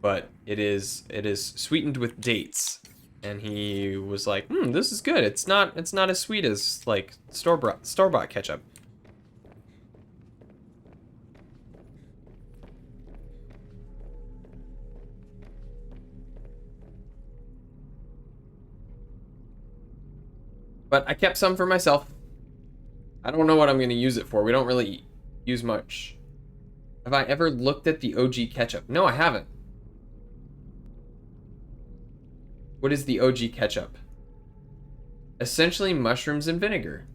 but it is sweetened with dates, and he was like, this is good. It's not as sweet as like store-bought ketchup. But I kept some for myself. I don't know what I'm going to use it for. We don't really use much. Have I ever looked at the OG ketchup? No, I haven't. What is the OG ketchup? Essentially mushrooms and vinegar.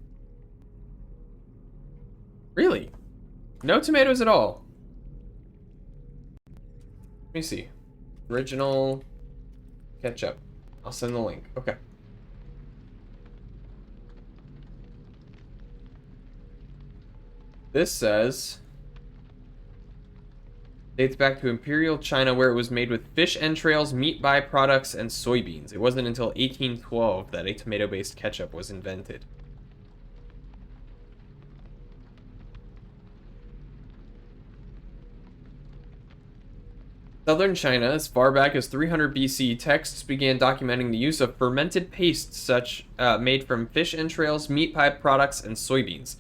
Really? No tomatoes at all. Let me see. Original ketchup. I'll send the link. Okay. This says dates back to Imperial China, where it was made with fish entrails, meat byproducts, and soybeans. It wasn't until 1812 that a tomato-based ketchup was invented. Southern China, as far back as 300 BC, texts began documenting the use of fermented pastes made from fish entrails, meat byproducts, and soybeans.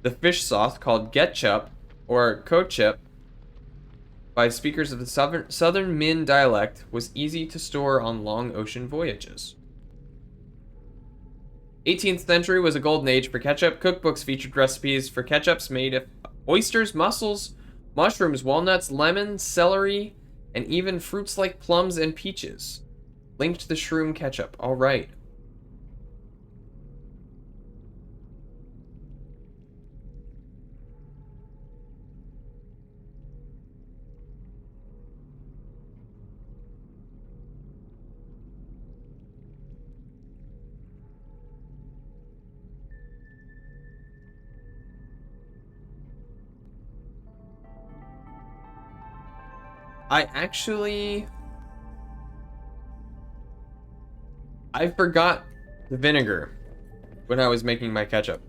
The fish sauce, called ketchup or kochip by speakers of the southern Min dialect, was easy to store on long ocean voyages. 18th century was a golden age for ketchup. Cookbooks featured recipes for ketchups made of oysters, mussels, mushrooms, walnuts, lemon, celery, and even fruits like plums and peaches. Linked to the shroom ketchup. All right. I forgot the vinegar when I was making my ketchup.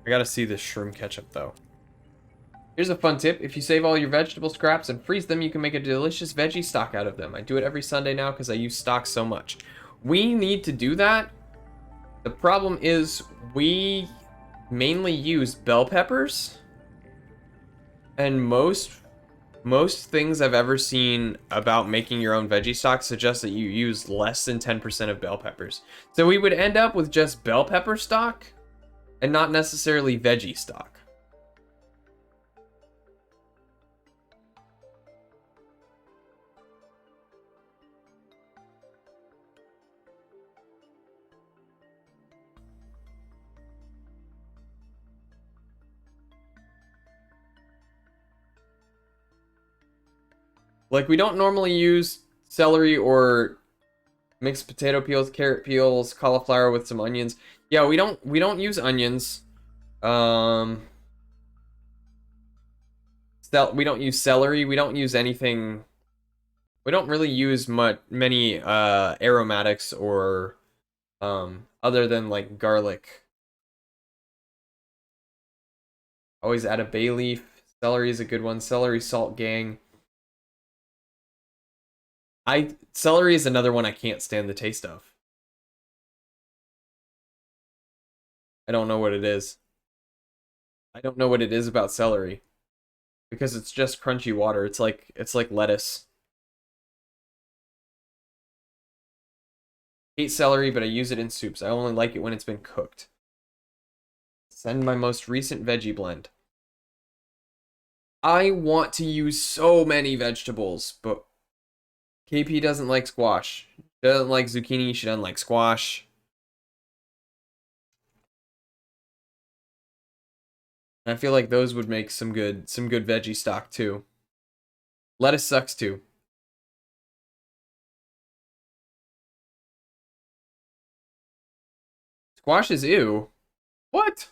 I gotta see this shroom ketchup though. Here's a fun tip. If you save all your vegetable scraps and freeze them, you can make a delicious veggie stock out of them. I do it every Sunday now because I use stock so much. We need to do that. The problem is we mainly use bell peppers. And most things I've ever seen about making your own veggie stock suggest that you use less than 10% of bell peppers. So we would end up with just bell pepper stock and not necessarily veggie stock. Like, we don't normally use celery or mixed potato peels, carrot peels, cauliflower with some onions. Yeah, we don't use onions. We don't use celery. We don't use anything. We don't really use many aromatics or other than like garlic. Always add a bay leaf. Celery is a good one. Celery salt gang. Celery is another one I can't stand the taste of. I don't know what it is. I don't know what it is about celery. Because it's just crunchy water. It's like lettuce. Hate celery, but I use it in soups. I only like it when it's been cooked. Send my most recent veggie blend. I want to use so many vegetables, but KP doesn't like squash. She doesn't like zucchini. She doesn't like squash. I feel like those would make some good veggie stock too. Lettuce sucks too. Squash is ew. What?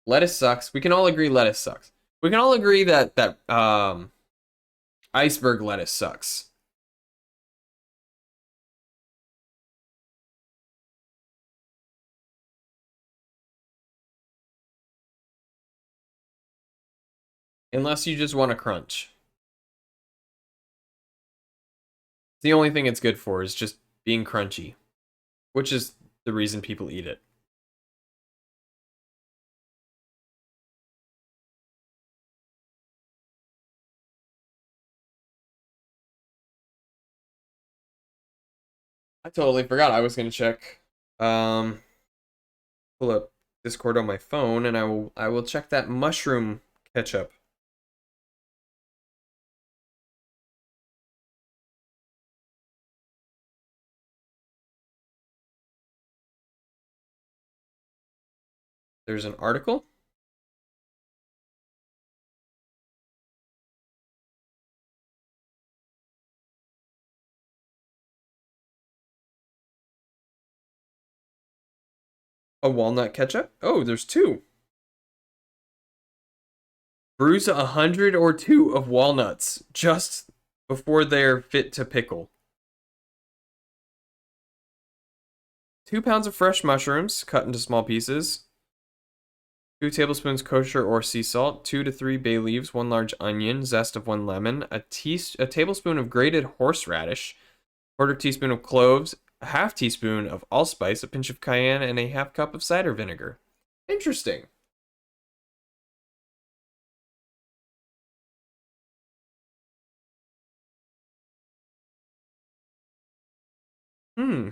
lettuce sucks. We can all agree lettuce sucks. We can all agree that iceberg lettuce sucks. Unless you just want to crunch. The only thing it's good for is just being crunchy, which is the reason people eat it. I totally forgot I was gonna check. Pull up Discord on my phone, and I will check that mushroom ketchup. There's an article. A walnut ketchup? Oh, there's two. Bruise 100 or two of walnuts just before they're fit to pickle. 2 pounds of fresh mushrooms cut into small pieces. 2 tablespoons kosher or sea salt. 2 to 3 bay leaves. 1 large onion. Zest of 1 lemon. A tablespoon of grated horseradish. 1/4 teaspoon of cloves. A half teaspoon of allspice. A pinch of cayenne, and a half cup of cider vinegar. Interesting. Hmm.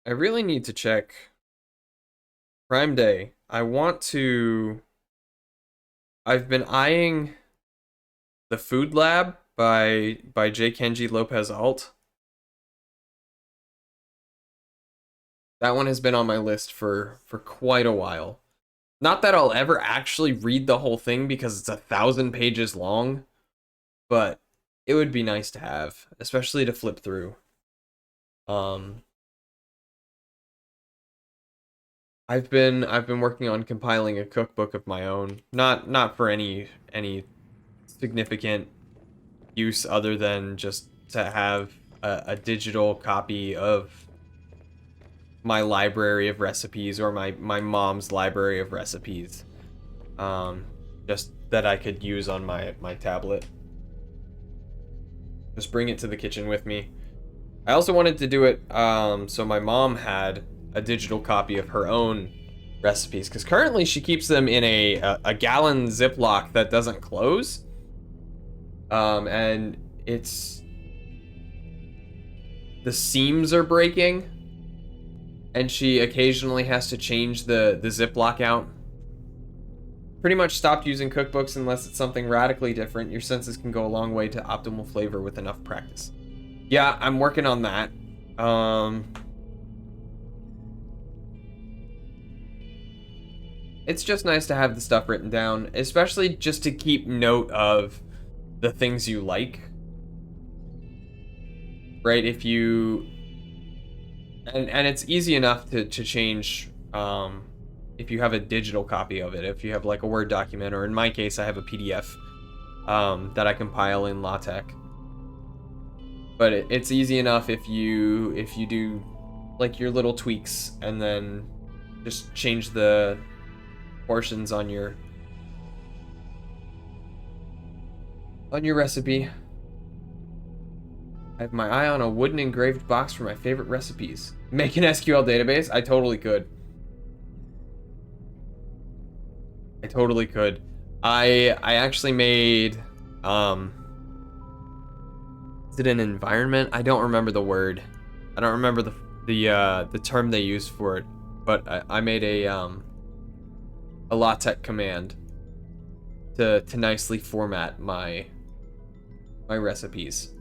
I really need to check Prime Day. I've been eyeing The Food Lab by J. Kenji Lopez Alt. That one has been on my list for quite a while. Not that I'll ever actually read the whole thing because it's 1,000 pages long, but it would be nice to have, especially to flip through. Um, I've been working on compiling a cookbook of my own, not for any significant use other than just to have a digital copy of my library of recipes, or my mom's library of recipes, just that I could use on my tablet. Just bring it to the kitchen with me. I also wanted to do it so my mom had a digital copy of her own recipes, because currently she keeps them in a gallon Ziploc that doesn't close, and the seams are breaking, and she occasionally has to change the Ziploc out. Pretty much stopped using cookbooks unless it's something radically different. Your senses can go a long way to optimal flavor with enough practice. Yeah, I'm working on that. It's just nice to have the stuff written down, especially just to keep note of the things you like. Right? If you... And it's easy enough to change if you have a digital copy of it. If you have like a Word document, or in my case, I have a PDF that I compile in LaTeX. But it's easy enough if you do like your little tweaks and then just change the portions on your recipe. I have my eye on a wooden engraved box for my favorite recipes. Make an SQL database? I totally could. I totally could. I actually made is it an environment? I don't remember the word. I don't remember the term they used for it, but I made a LaTeX command to nicely format my recipes.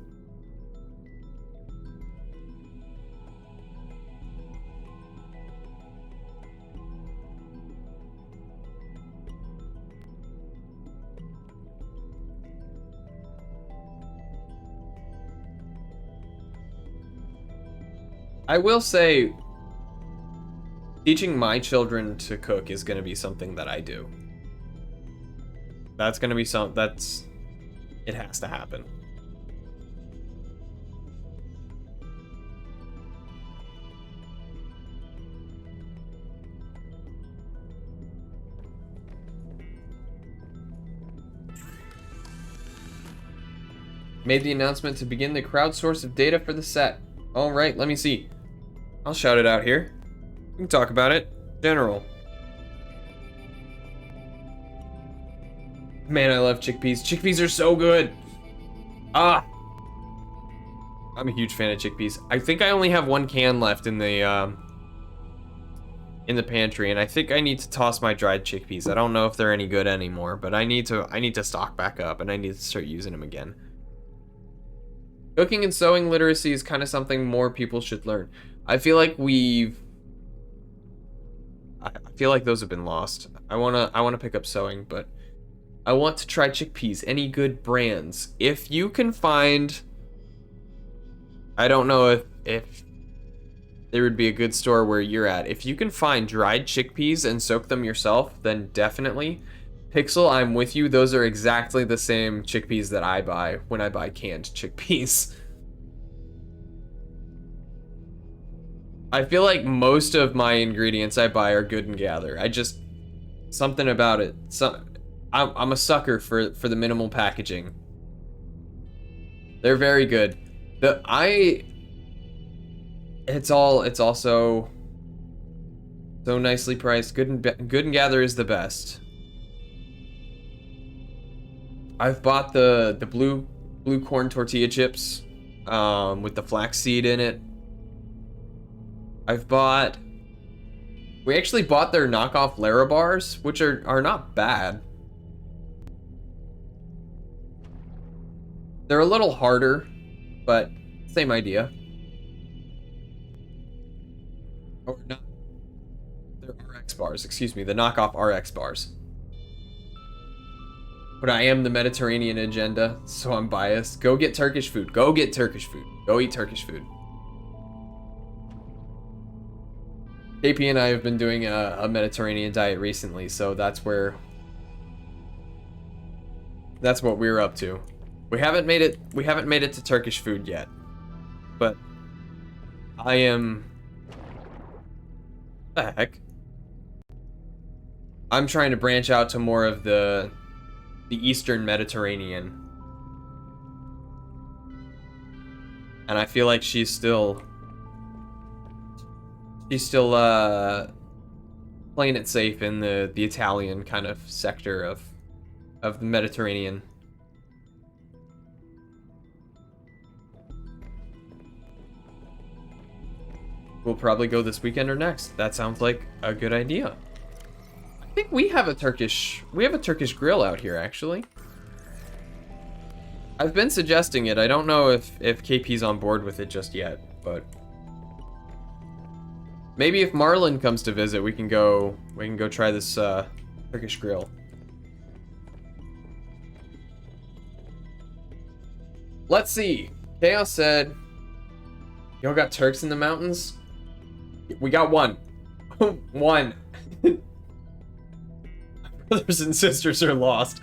I will say, teaching my children to cook is going to be something that I do. That's going to be it has to happen. Made the announcement to begin the crowdsource of data for the set. All right, let me see. I'll shout it out here. We can talk about it. General. Man, I love chickpeas. Chickpeas are so good. Ah. I'm a huge fan of chickpeas. I think I only have one can left in the pantry, and I think I need to toss my dried chickpeas. I don't know if they're any good anymore, but I need to stock back up, and I need to start using them again. Cooking and sewing literacy is kind of something more people should learn. I feel like I feel like those have been lost. I wanna pick up sewing, but I want to try chickpeas. Any good brands? If you can find, I don't know if there would be a good store where you're at. If you can find dried chickpeas and soak them yourself, then definitely. Pixel, I'm with you. Those are exactly the same chickpeas that I buy when I buy canned chickpeas. I feel like most of my ingredients I buy are Good and Gather. Something about it. I'm a sucker for the minimal packaging. They're very good. It's also so nicely priced. Good and Gather is the best. I've bought the blue corn tortilla chips with the flaxseed in it. We actually bought their knockoff Lara bars, which are not bad. They're a little harder, but same idea. Or not. They're RX bars, excuse me, the knockoff RX bars. But I am the Mediterranean agenda, so I'm biased. Go get Turkish food. Go get Turkish food. Go eat Turkish food. KP and I have been doing a Mediterranean diet recently, so that's what we're up to. We haven't made it to Turkish food yet. But I am, what the heck? I'm trying to branch out to more of the Eastern Mediterranean. And I feel like she's still playing it safe in the Italian kind of sector of the Mediterranean. We'll probably go this weekend or next. That sounds like a good idea. I think we have a Turkish grill out here, actually. I've been suggesting it. I don't know if KP's on board with it just yet, but maybe if Marlon comes to visit, we can go try this Turkish grill. Let's see. Chaos said, y'all got Turks in the mountains? We got one. One. Brothers and sisters are lost.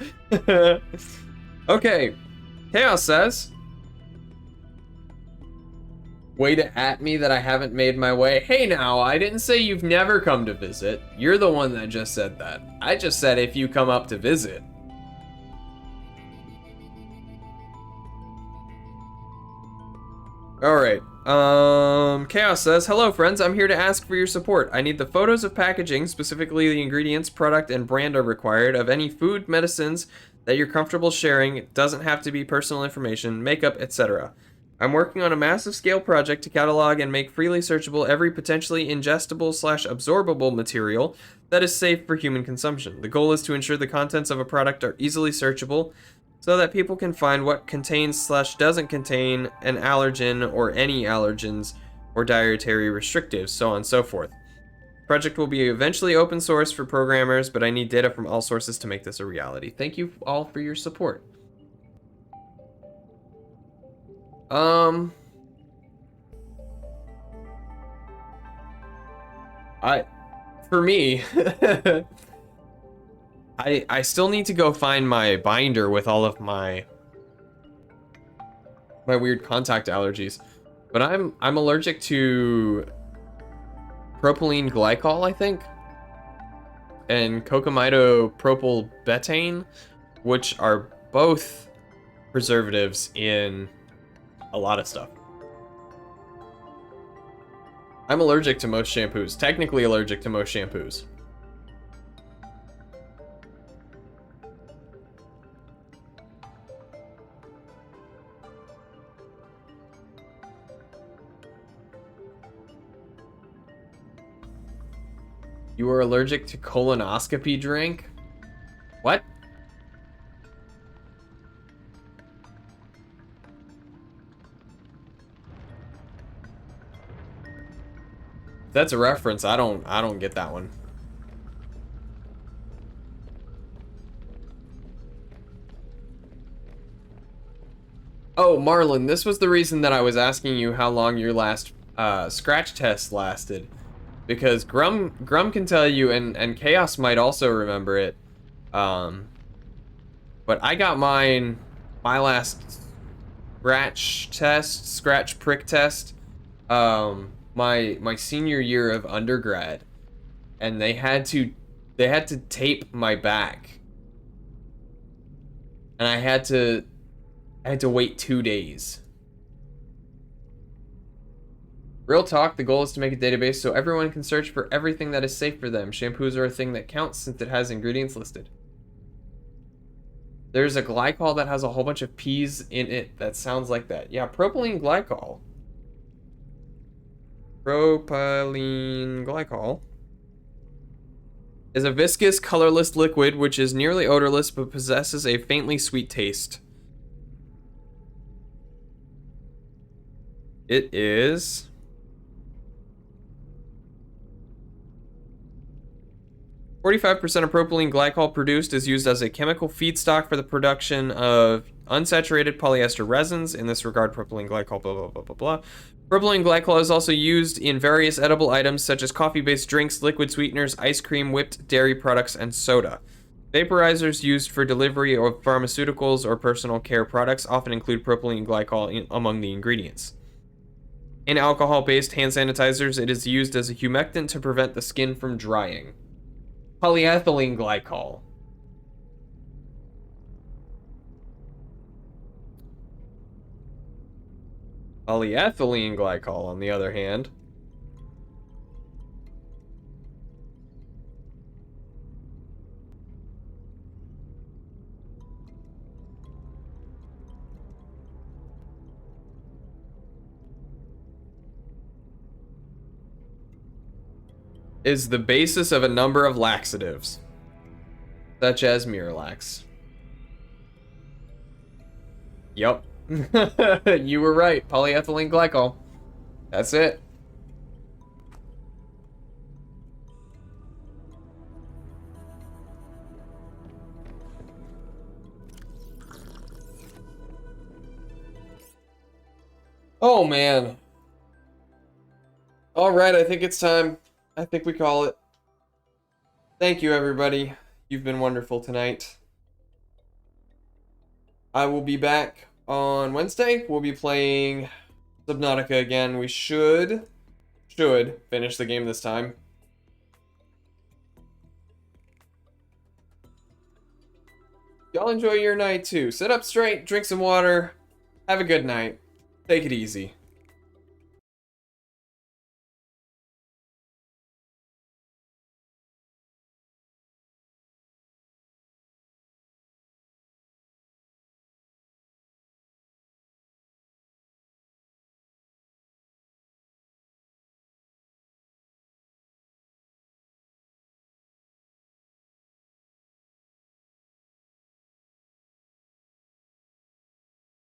Okay. Chaos says, way to at me that I haven't made my way. Hey now, I didn't say you've never come to visit. You're the one that just said that. I just said if you come up to visit. Alright. Chaos says, hello friends, I'm here to ask for your support. I need the photos of packaging, specifically the ingredients, product, and brand are required, of any food, medicines that you're comfortable sharing. It doesn't have to be personal information, makeup, etc. I'm working on a massive scale project to catalog and make freely searchable every potentially ingestible/absorbable material that is safe for human consumption. The goal is to ensure the contents of a product are easily searchable, so that people can find what contains/doesn't contain an allergen or any allergens or dietary restrictives, so on and so forth. The project will be eventually open source for programmers, but I need data from all sources to make this a reality. Thank you all for your support. For me, I still need to go find my binder with all of my weird contact allergies. But I'm allergic to propylene glycol, I think, and cocamidopropyl betaine, which are both preservatives in a lot of stuff. I'm allergic to most shampoos. Technically allergic to most shampoos. You are allergic to colonoscopy drink? What? If that's a reference, I don't get that one. Oh, Marlon, this was the reason that I was asking you how long your last scratch test lasted. Because Grum can tell you, and Chaos might also remember it. But I got my last scratch prick test, my senior year of undergrad, and they had to tape my back, and I had to wait 2 days. Real talk, the goal is to make a database so everyone can search for everything that is safe for them. Shampoos are a thing that counts since it has ingredients listed. There's a glycol that has a whole bunch of P's in it that sounds like that. Yeah, propylene glycol. Propylene glycol is a viscous, colorless liquid which is nearly odorless but possesses a faintly sweet taste. It is 45% of propylene glycol produced is used as a chemical feedstock for the production of unsaturated polyester resins. In this regard, propylene glycol, blah, blah, blah, blah, blah. Propylene glycol is also used in various edible items such as coffee-based drinks, liquid sweeteners, ice cream, whipped dairy products, and soda. Vaporizers used for delivery of pharmaceuticals or personal care products often include propylene glycol among the ingredients. In alcohol-based hand sanitizers, it is used as a humectant to prevent the skin from drying. Polyethylene glycol. Polyethylene glycol, on the other hand, is the basis of a number of laxatives, such as Miralax. Yup. You were right. Polyethylene glycol. That's it. Oh, man. All right, I think it's time. I think we call it. Thank you, everybody. You've been wonderful tonight. I will be back on Wednesday. We'll be playing Subnautica again. We should finish the game this time. Y'all enjoy your night too. Sit up straight, drink some water, have a good night. Take it easy.